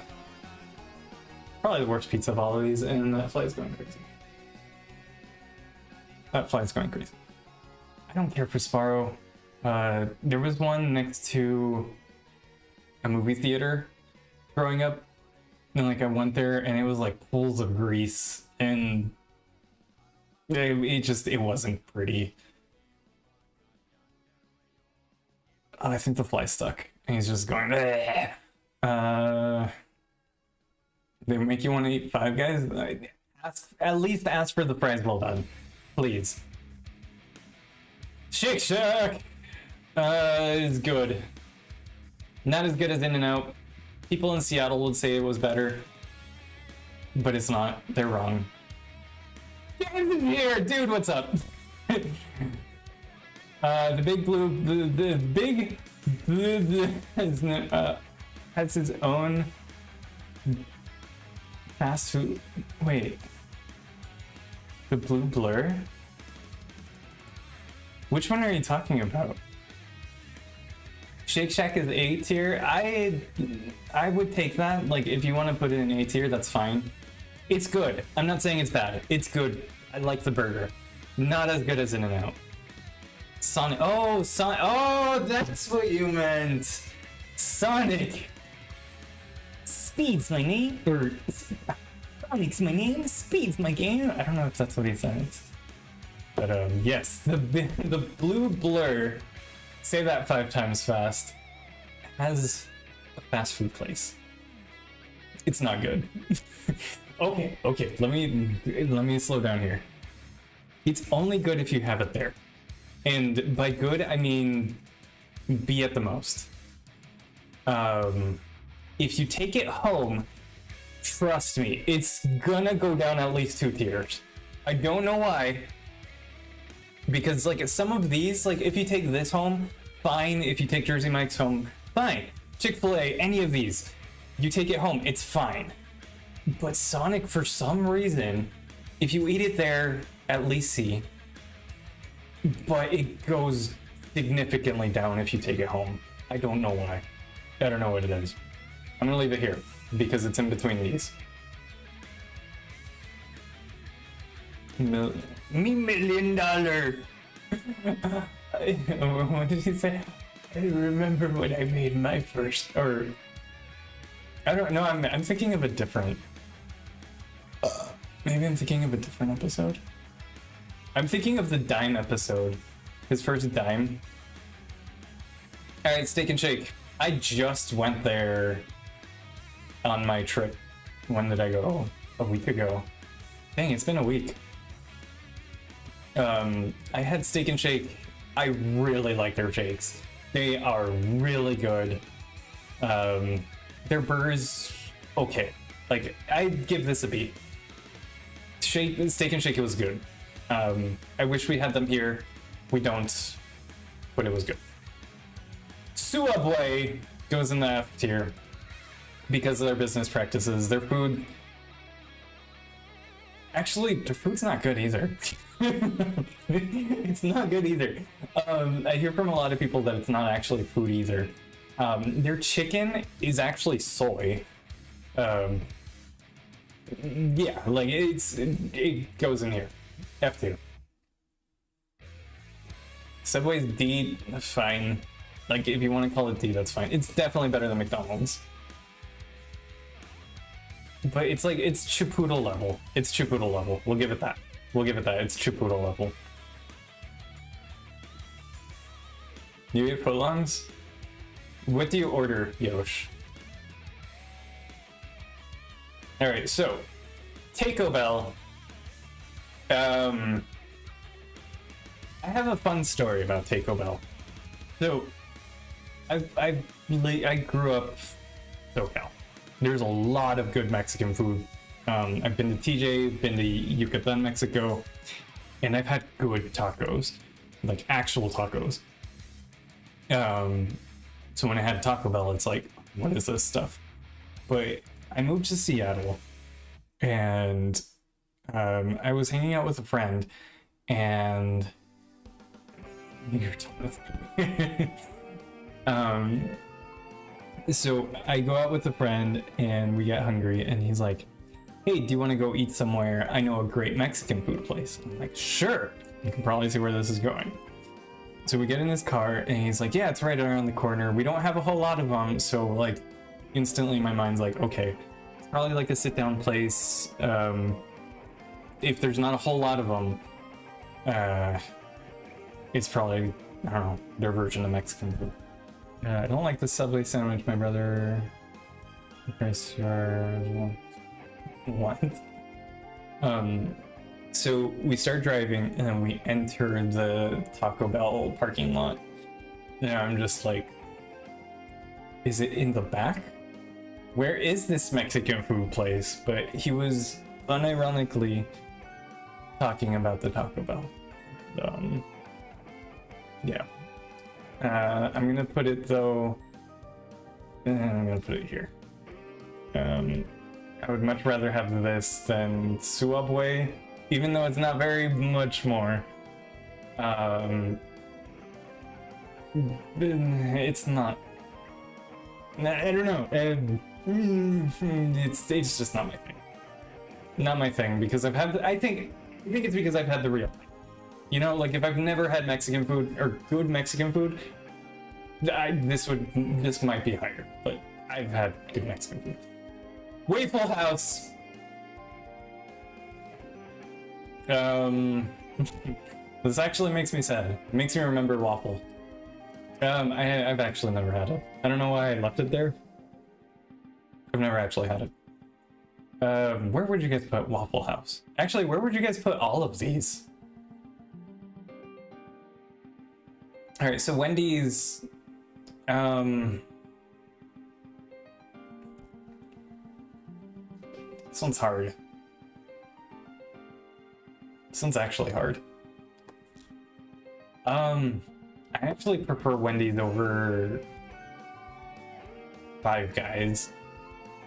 Probably the worst pizza of all of these, and that fly's going crazy. That fly's going crazy. I don't care for Sparrow. There was one next to a movie theater growing up, and like, I went there and it was like pools of grease, and it wasn't pretty. Oh, I think the fly's stuck, and he's just going, they make you want to eat Five Guys? At least ask for the fries well done, please. Shake Shack is good. Not as good as In-N-Out. People in Seattle would say it was better, but it's not. They're wrong. Here, dude, what's up? The Big Blue, the Big has his own fast food. Wait, the Blue Blur? Which one are you talking about? Shake Shack is A tier. I would take that. Like, if you want to put it in A tier, that's fine. It's good. I'm not saying it's bad. It's good. I like the burger. Not as good as In-N-Out. Sonic. Oh, Sonic. Oh, that's what you meant. Sonic. Speed's my name. Or Sonic's my name. Speed's my game. I don't know if that's what he says. But yes, the blue blur. Say that 5 times fast. Has a fast food place. It's not good. Okay. Let me slow down here. It's only good if you have it there. And by good, I mean B at the most. If you take it home, trust me, it's gonna go down at least 2 tiers. I don't know why. Because like some of these, like if you take this home, fine. If you take Jersey Mike's home, fine. Chick-fil-A, any of these, you take it home, it's fine. But Sonic, for some reason, if you eat it there, at least C. But it goes significantly down if you take it home. I don't know why. I don't know what it is. I'm gonna leave it here because it's in between these. $1 million. What did he say? I remember when I made my first, or I don't know. I'm thinking of a different. Maybe I'm thinking of a different episode. I'm thinking of the Dime episode. His first Dime. All right, Steak and Shake. I just went there on my trip. When did I go? A week ago. Dang, it's been a week. I had Steak and Shake. I really like their shakes. They are really good. Their burgers, okay. Like, I'd give this a B. Steak and Shake, it was good. I wish we had them here. We don't, but it was good. Subway goes in the F tier because of their business practices. Their food, actually, their food's not good either. It's not good either. I hear from a lot of people that it's not actually food either. Their chicken is actually soy. Yeah, like it goes in here. F2. Subway's D, fine. Like if you want to call it D, that's fine. It's definitely better than McDonald's. But it's like, it's Chipotle level. It's Chipotle level. We'll give it that. We'll give it that. It's Chipotle level. You eat footlongs? What do you order, Yosh? Alright, so Taco Bell. I have a fun story about Taco Bell. So I grew up SoCal. There's a lot of good Mexican food. I've been to TJ, been to Yucatan, Mexico, and I've had good tacos, like actual tacos. So when I had Taco Bell, it's like, what is this stuff? But I moved to Seattle, and I was hanging out with a friend, and so I go out with a friend, and we get hungry, and he's like, hey, do you want to go eat somewhere? I know a great Mexican food place. I'm like, sure. You can probably see where this is going. So we get in his car, and he's like, yeah, it's right around the corner. We don't have a whole lot of them, so like instantly my mind's like, okay, it's probably like a sit-down place. If there's not a whole lot of them, it's probably, I don't know, their version of Mexican food. I don't like the Subway sandwich, my brother. Chris, you're what? So we start driving, and then we enter the Taco Bell parking lot, and I'm just like, is it in the back? Where is this Mexican food place? But he was unironically talking about the Taco Bell. Yeah. I'm gonna put it though, and I'm gonna put it here. I would much rather have this than Subway, even though it's not very much more. It's not. I don't know. It's just not my thing. Not my thing because I've had. I think it's because I've had the real. You know, like if I've never had Mexican food or good Mexican food, this might be higher. But I've had good Mexican food. Waffle House. This actually makes me sad. It makes me remember waffle. I've actually never had it. I don't know why I left it there. I've never actually had it. Where would you guys put Waffle House? Actually, where would you guys put all of these? Alright, so Wendy's... This one's hard. This one's actually hard. I actually prefer Wendy's over Five Guys.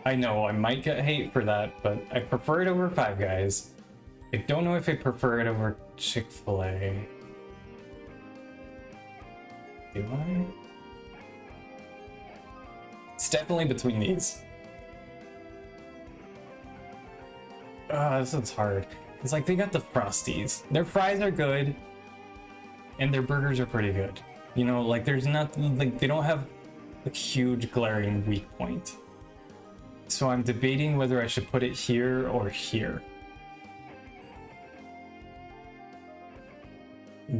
I know I might get hate for that, but I prefer it over Five Guys. I don't know if I prefer it over Chick-fil-A. Do I? It's definitely between these. This one's hard. It's like they got the Frosties. Their fries are good, and their burgers are pretty good. You know, like there's nothing, like they don't have a huge glaring weak point. So I'm debating whether I should put it here or here.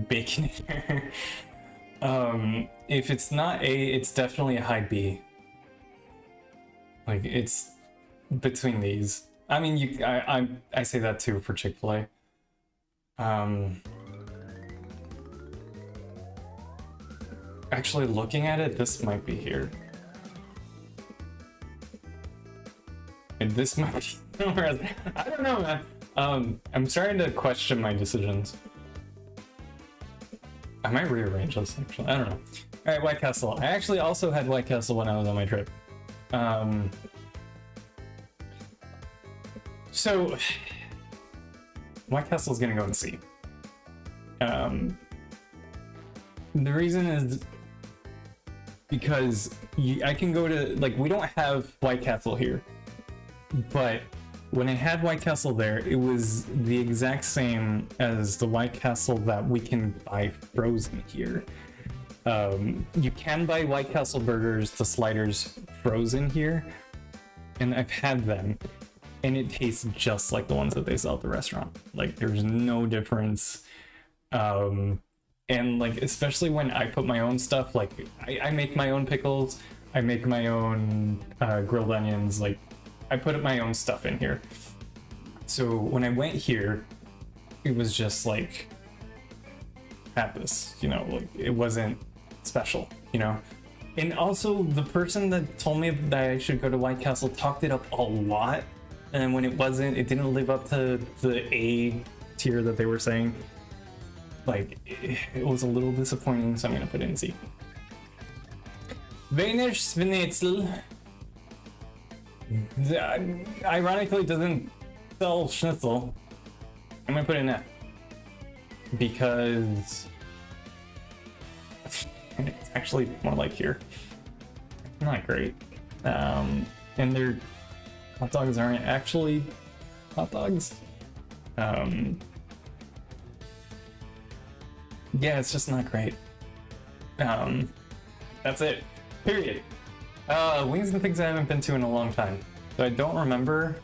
Bacon here. If it's not A, it's definitely a high B. Like it's between these. I mean, I say that too for Chick-fil-A. Actually, looking at it, this might be here. And this might be somewhere else. I don't know, man. I'm starting to question my decisions. I might rearrange this, actually. I don't know. Alright, White Castle. I actually also had White Castle when I was on my trip. So, White Castle's gonna go in C. The reason is because I can go to, like, we don't have White Castle here, but when I had White Castle there, it was the exact same as the White Castle that we can buy frozen here. You can buy White Castle burgers, the sliders, frozen here, and I've had them. And it tastes just like the ones that they sell at the restaurant. Like there's no difference. And like, especially when I put my own stuff, like I make my own pickles, I make my own grilled onions, like I put my own stuff in here. So when I went here, it was just like, had this, you know, like it wasn't special, you know? And also the person that told me that I should go to White Castle talked it up a lot. And when it wasn't, it didn't live up to the A tier that they were saying. Like, it was a little disappointing, so I'm gonna put it in C. Wiener Schnitzel. Ironically, doesn't sell schnitzel. I'm gonna put it in F. Because it's actually more like here. Not great. And they're hot dogs aren't actually hot dogs. Yeah, it's just not great. That's it. Period. Wings and things I haven't been to in a long time. So I don't remember.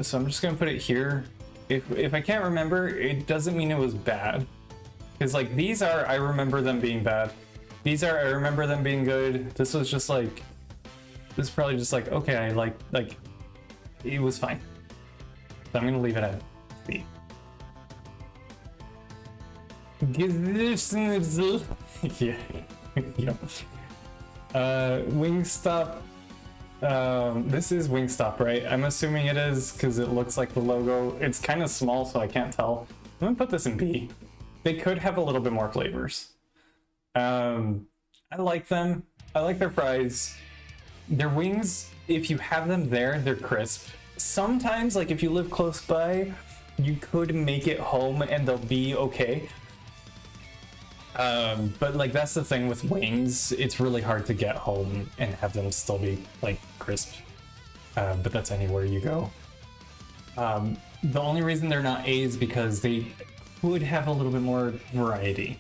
So I'm just gonna put it here. If I can't remember, it doesn't mean it was bad. Because like these are, I remember them being bad. These are, I remember them being good. This was just like, this is probably just like, okay, like, it was fine. So I'm gonna leave it at B. Yeah. Yep. Wingstop. This is Wingstop, right? I'm assuming it is because it looks like the logo. It's kind of small, so I can't tell. I'm gonna put this in B. They could have a little bit more flavors. I like them. I like their fries. Their wings, if you have them there, they're crisp. Sometimes, like if you live close by, you could make it home and they'll be okay. But like that's the thing with wings, it's really hard to get home and have them still be like crisp. But that's anywhere you go. The only reason they're not A is because they would have a little bit more variety.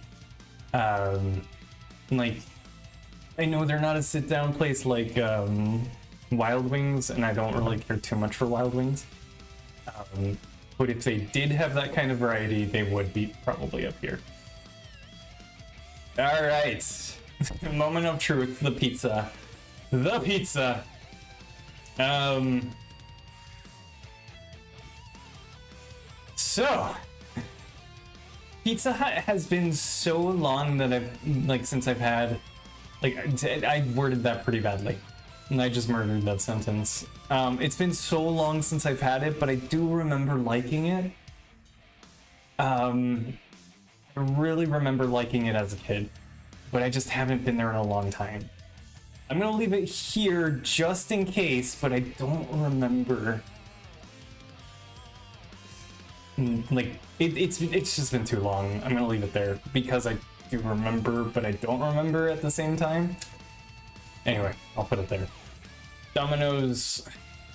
Like, I know they're not a sit-down place like Wild Wings, and I don't really care too much for Wild Wings. But if they did have that kind of variety, they would be probably up here. All right, moment of truth, the pizza. The pizza. So, Pizza Hut has been so long that since I've had, I worded that pretty badly. And I just murdered that sentence. It's been so long since I've had it, but I do remember liking it. I really remember liking it as a kid, but I just haven't been there in a long time. I'm gonna leave it here just in case, but I don't remember. It's just been too long. I'm gonna leave it there because I do remember, but I don't remember at the same time. Anyway, I'll put it there. Domino's. I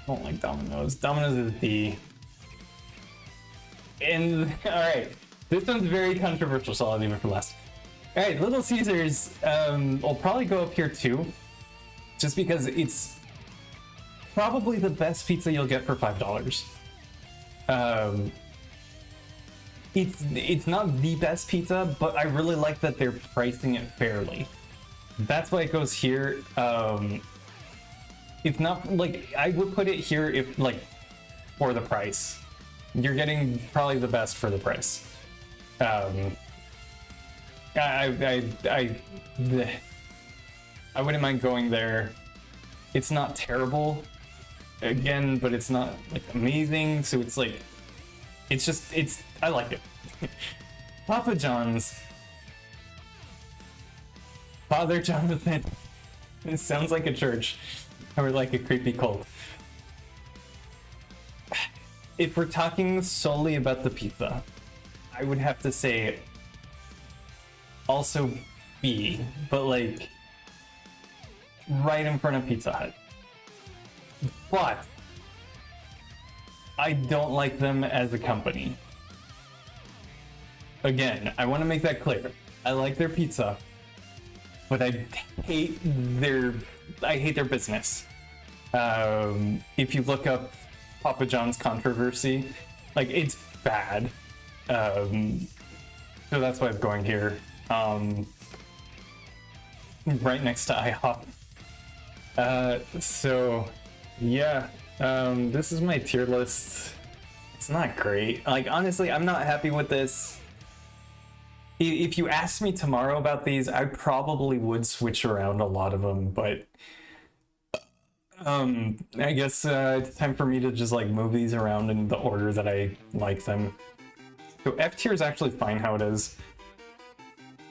don't like Domino's. Domino's is D. And alright, this one's very controversial, so I'll leave it for last. Alright, Little Caesars will probably go up here too, just because it's probably the best pizza you'll get for $5. It's not the best pizza, but I really like that they're pricing it fairly. That's why it goes here. It's not like I would put it here if for the price. You're getting probably the best for the price. I wouldn't mind going there. It's not terrible, again, but it's not amazing. So it's I like it. Papa John's. Father Jonathan. It sounds like a church or like a creepy cult. If we're talking solely about the pizza, I would have to say also B, but right in front of Pizza Hut. But I don't like them as a company. Again, I want to make that clear. I like their pizza, but I hate their business. If you look up Papa John's controversy, it's bad. So that's why I'm going here. Right next to IHOP. So yeah, this is my tier list. It's not great. Honestly, I'm not happy with this. If you asked me tomorrow about these, I probably would switch around a lot of them, but I guess it's time for me to just move these around in the order that I like them. So F tier is actually fine how it is.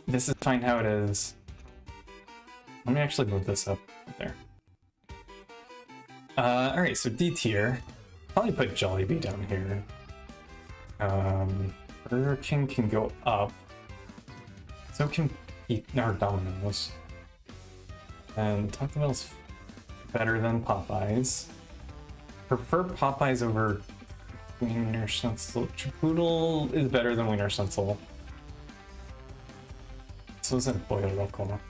This is fine how it is. Let me actually move this up there. Alright, so D tier. Probably put Jollibee down here. Burger King can go up. So can Domino's. And Taco Bell's better than Popeyes. Prefer Popeyes over Wiener Schnitzel. Chipotle is better than Wiener Schnitzel. So is it Pollo Loco.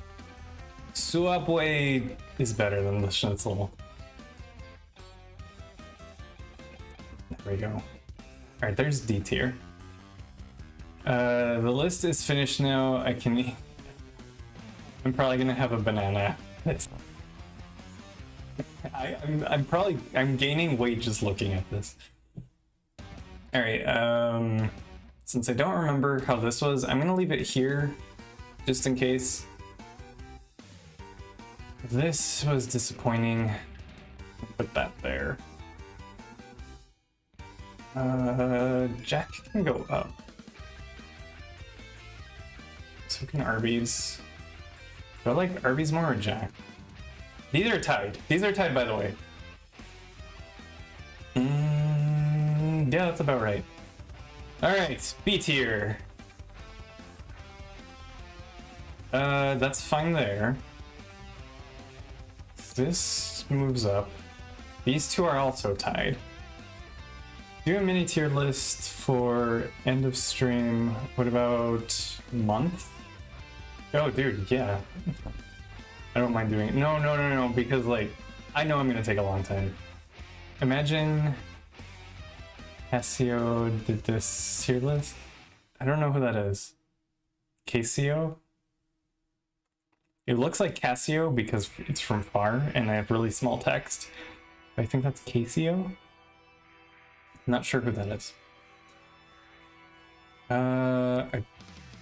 Subway is better than the Schnitzel. There we go. Alright, there's D tier. The list is finished now. I'm probably gonna have a banana. I'm gaining weight just looking at this. Alright, since I don't remember how this was, I'm gonna leave it here just in case. This was disappointing. Put that there. Jack can go up. So can Arby's. Do I like Arby's more or Jack? These are tied. These are tied, by the way. Yeah, that's about right. Alright, B tier. That's fine there. This moves up. These two are also tied. Do a mini tier list for end of stream. What about month? Oh, dude, yeah. I don't mind doing it. No, because, like, I know I'm gonna take a long time. Imagine Casio did this tier list. I don't know who that is. Casio? It looks like Casio because it's from far and I have really small text. I think that's Casio. Not sure who that is. I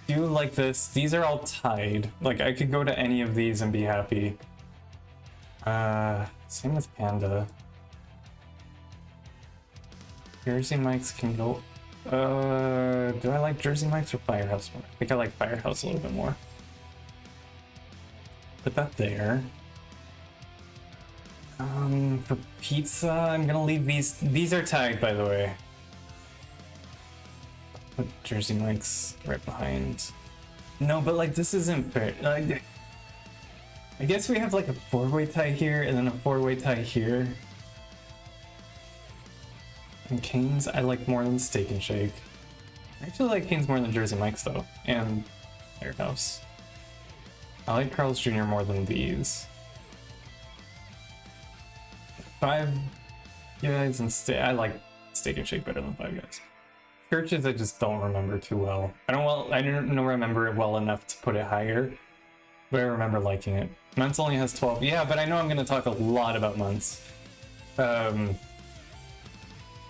do like this. These are all tied. Like, I could go to any of these and be happy. Same with Panda. Jersey Mike's can go. Do I like Jersey Mike's or Firehouse more? I think I like Firehouse a little bit more. Put that there. For pizza, I'm gonna leave these. These are tagged, by the way. Put Jersey Mike's right behind. No, but like this isn't fair. I guess we have like a four-way tie here and then a four-way tie here. And Cane's I like more than Steak and Shake. I actually like Cane's more than Jersey Mike's though, and Firehouse. I like Carl's Jr. more than these. Five Guys and I like Steak and Shake better than Five Guys. Churches I just don't remember too well. I don't remember it well enough to put it higher, but I remember liking it. Months only has 12. Yeah, but I know I'm gonna talk a lot about months. I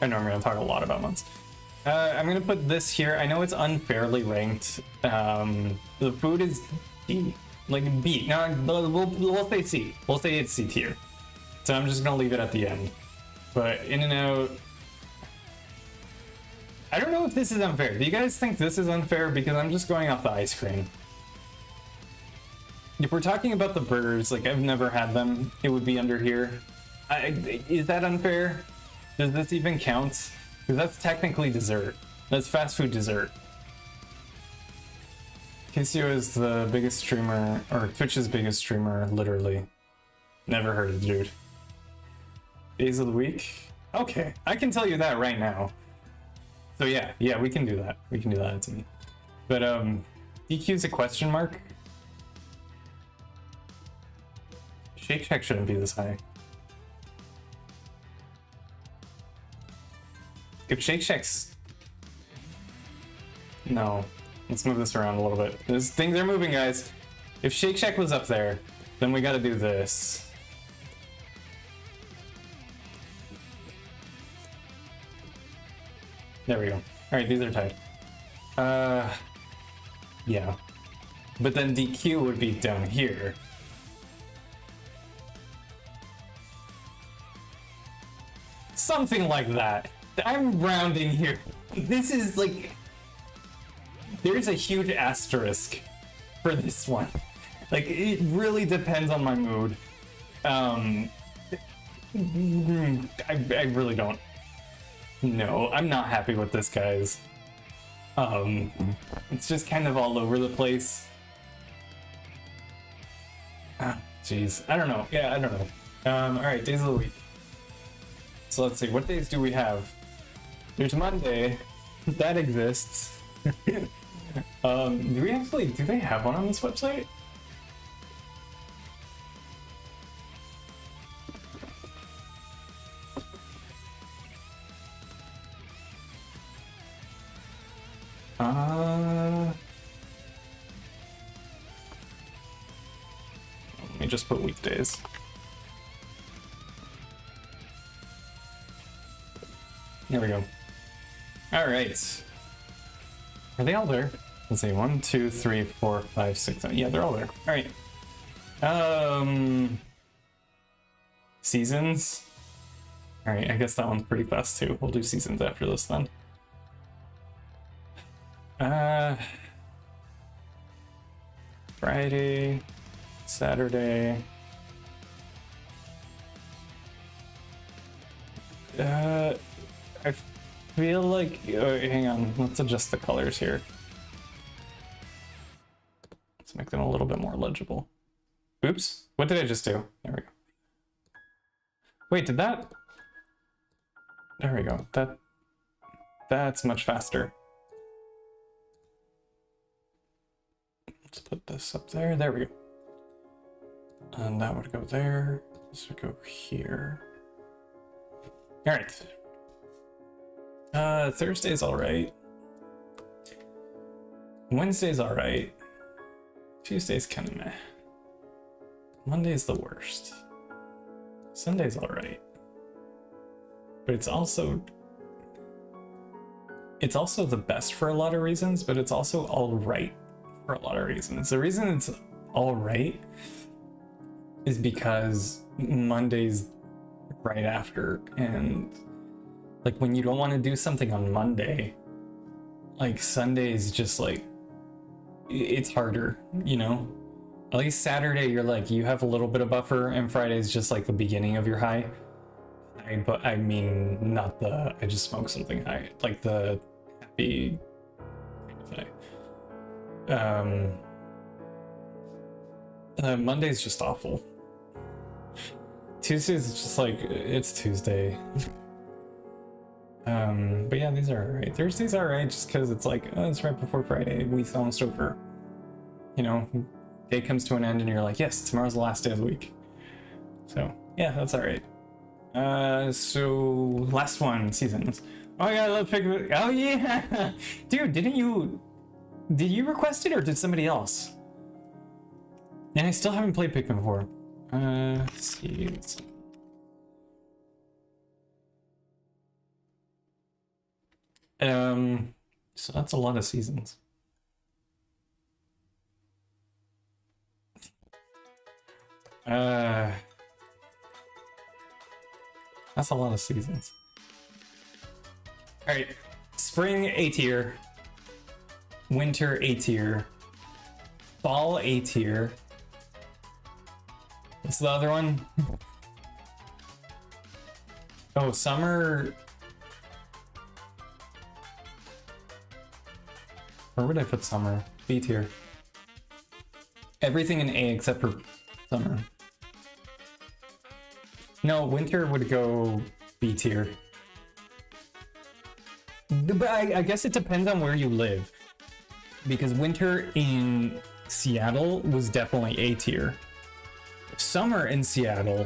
know I'm gonna talk a lot about months. I'm gonna put this here. I know it's unfairly ranked. The food is D, like B. No, we'll say C. We'll say it's C tier. So I'm just gonna leave it at the end. But In-N-Out, I don't know if this is unfair. Do you guys think this is unfair? Because I'm just going off the ice cream. If we're talking about the burgers, like I've never had them, it would be under here. Is that unfair? Does this even count? Because that's technically dessert. That's fast food dessert. Casio is the biggest streamer, or Twitch's biggest streamer, literally. Never heard of the dude. Days of the week? Okay, I can tell you that right now. So yeah, we can do that. We can do that to me. But DQ's a question mark. Shake Shack shouldn't be this high. If Shake Shack's... No. Let's move this around a little bit. Things are moving, guys. If Shake Shack was up there, then we gotta do this. There we go. Alright, these are tied. Yeah. But then DQ would be down here. Something like that. I'm rounding here. This is like... There's a huge asterisk for this one. Like, it really depends on my mood. I really don't. No, I'm not happy with this, guys. It's just kind of all over the place. Jeez. I don't know. Yeah, I don't know. Alright, days of the week. So let's see, what days do we have? There's Monday. That exists. Do they have one on this website? Let me just put weekdays. There we go. All right. Are they all there? Let's see. 1, 2, 3, 4, 5, 6, 7. Yeah, they're all there. All right. Seasons. All right. I guess that one's pretty fast too. We'll do seasons after this then. Friday, Saturday. I feel like, hang on, let's adjust the colors here. Let's make them a little bit more legible. Oops, what did I just do? There we go. Wait, did that? There we go. That's much faster. Let's put this up there. There we go. And that would go there. This would go here. All right. Thursday's all right. Wednesday's all right. Tuesday's kind of meh. Monday's the worst. Sunday's all right. But it's also the best for a lot of reasons, but it's also all right for a lot of reasons. The reason it's all right is because Monday's right after, and like when you don't want to do something on Monday, like Sunday's just like, it's harder, you know? At least Saturday you're like, you have a little bit of buffer, and Friday's just like the beginning of your high. But I mean, not the I just smoked something high, like the happy kind of high. Monday's just awful. Tuesday's just like, it's Tuesday. But yeah, these are alright. Thursday's alright just because it's like, oh, it's right before Friday, week's almost over. You know, day comes to an end and you're like, yes, tomorrow's the last day of the week. So yeah, that's alright. So last one, seasons. Oh my god, let's pick. Oh yeah, dude, did you request it or did somebody else? And I still haven't played Pikmin before. Let's see. So that's a lot of seasons. That's a lot of seasons. All right, spring A tier, winter A tier, fall A tier. What's the other one? Oh, summer. Where would I put summer? B tier. Everything in A except for summer. No, winter would go B tier. But I guess it depends on where you live. Because winter in Seattle was definitely A tier. Summer in Seattle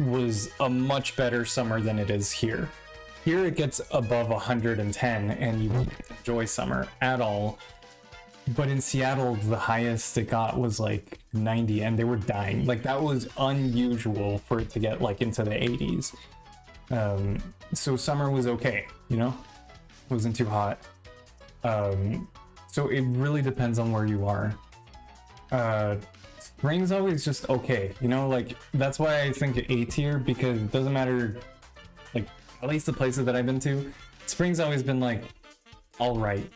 was a much better summer than it is here. Here it gets above 110 and you don't enjoy summer at all. But in Seattle, the highest it got was like 90 and they were dying. Like that was unusual for it to get like into the 80s. So summer was okay, you know? It wasn't too hot. So it really depends on where you are. Spring's always just okay, you know? Like that's why I think A tier, because it doesn't matter, like at least the places that I've been to, spring's always been like all right,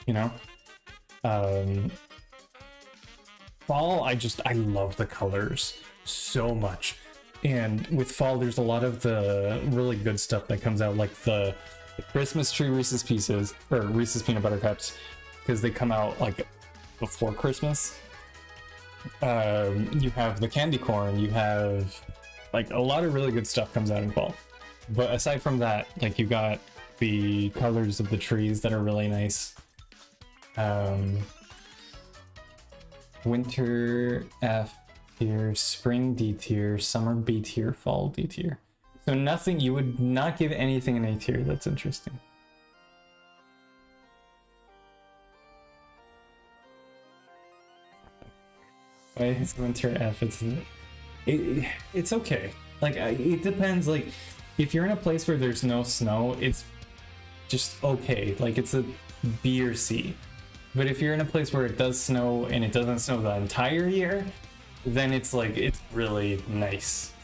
you know? Fall, I love the colors so much, and with fall there's a lot of the really good stuff that comes out, like the Christmas tree Reese's Pieces or Reese's Peanut Butter Cups, because they come out like before Christmas. You have the candy corn, you have like a lot of really good stuff comes out in fall. But aside from that, like you got the colors of the trees that are really nice. Winter F tier, spring D tier, summer B tier, fall D tier. So nothing, you would not give anything an A tier. That's interesting. Why is winter F? It's okay. Like it depends. Like if you're in a place where there's no snow, it's just okay. Like it's a B or C. But if you're in a place where it does snow and it doesn't snow the entire year, then it's like, it's really nice.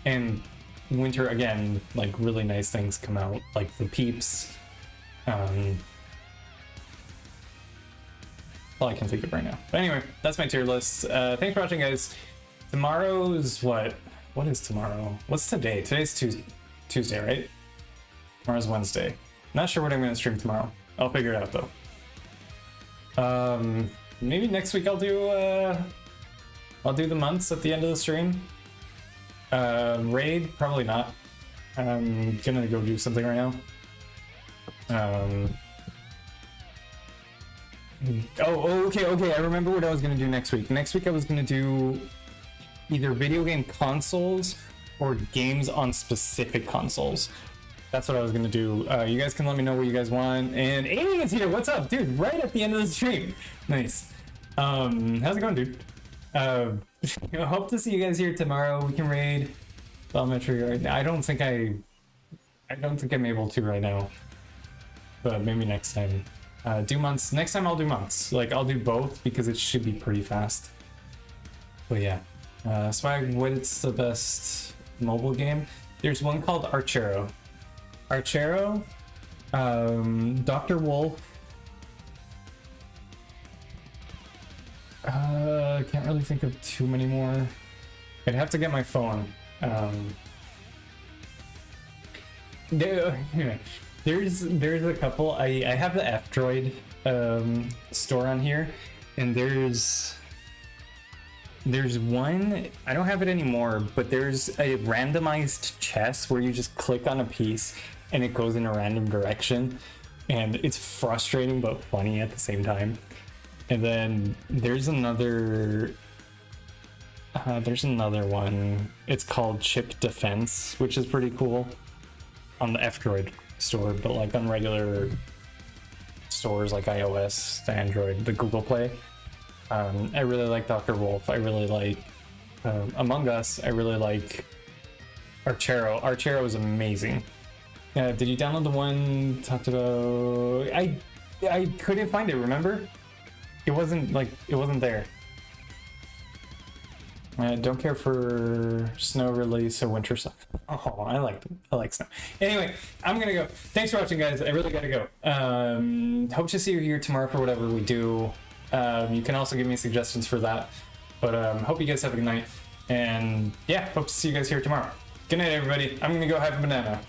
And winter, again, like really nice things come out, like the Peeps. All I can think of right now. But anyway, that's my tier list. Thanks for watching, guys. Tomorrow's what? What is tomorrow? What's today? Today's Tuesday, right? Tomorrow's Wednesday. Not sure what I'm going to stream tomorrow. I'll figure it out though. maybe next week I'll do the months at the end of the stream. Raid, probably not. I'm gonna go do something right now. Okay, I remember what I was gonna do next week. Next week I was gonna do either video game consoles or games on specific consoles. That's what I was gonna do. You guys can let me know what you guys want. And Amy is here. What's up, dude? Right at the end of the stream. Nice. How's it going, dude? I hope to see you guys here tomorrow. We can raid Biometric. I don't think I'm able to right now, but maybe next time. Do months. Next time I'll do months. Like, I'll do both because it should be pretty fast. But yeah. Swag, what's the best mobile game? There's one called Archero. Dr. Wolf. Can't really think of too many more. I'd have to get my phone. There's a couple. I have the F-Droid store on here, and there's one, I don't have it anymore, but there's a randomized chess where you just click on a piece and it goes in a random direction, and it's frustrating but funny at the same time. And then there's another one. It's called Chip Defense, which is pretty cool on the F-Droid store, but like on regular stores like iOS, the Android, the Google Play. I really like Dr. Wolf. I really like Among Us. I really like Archero. Archero is amazing. Did you download the one talked about? I couldn't find it, remember? It wasn't there. I don't care for snow release or winter stuff. Oh, I like snow. Anyway, I'm gonna go. Thanks for watching, guys. I really gotta go. Hope to see you here tomorrow for whatever we do. You can also give me suggestions for that. But hope you guys have a good night. And yeah, hope to see you guys here tomorrow. Good night, everybody. I'm gonna go have a banana.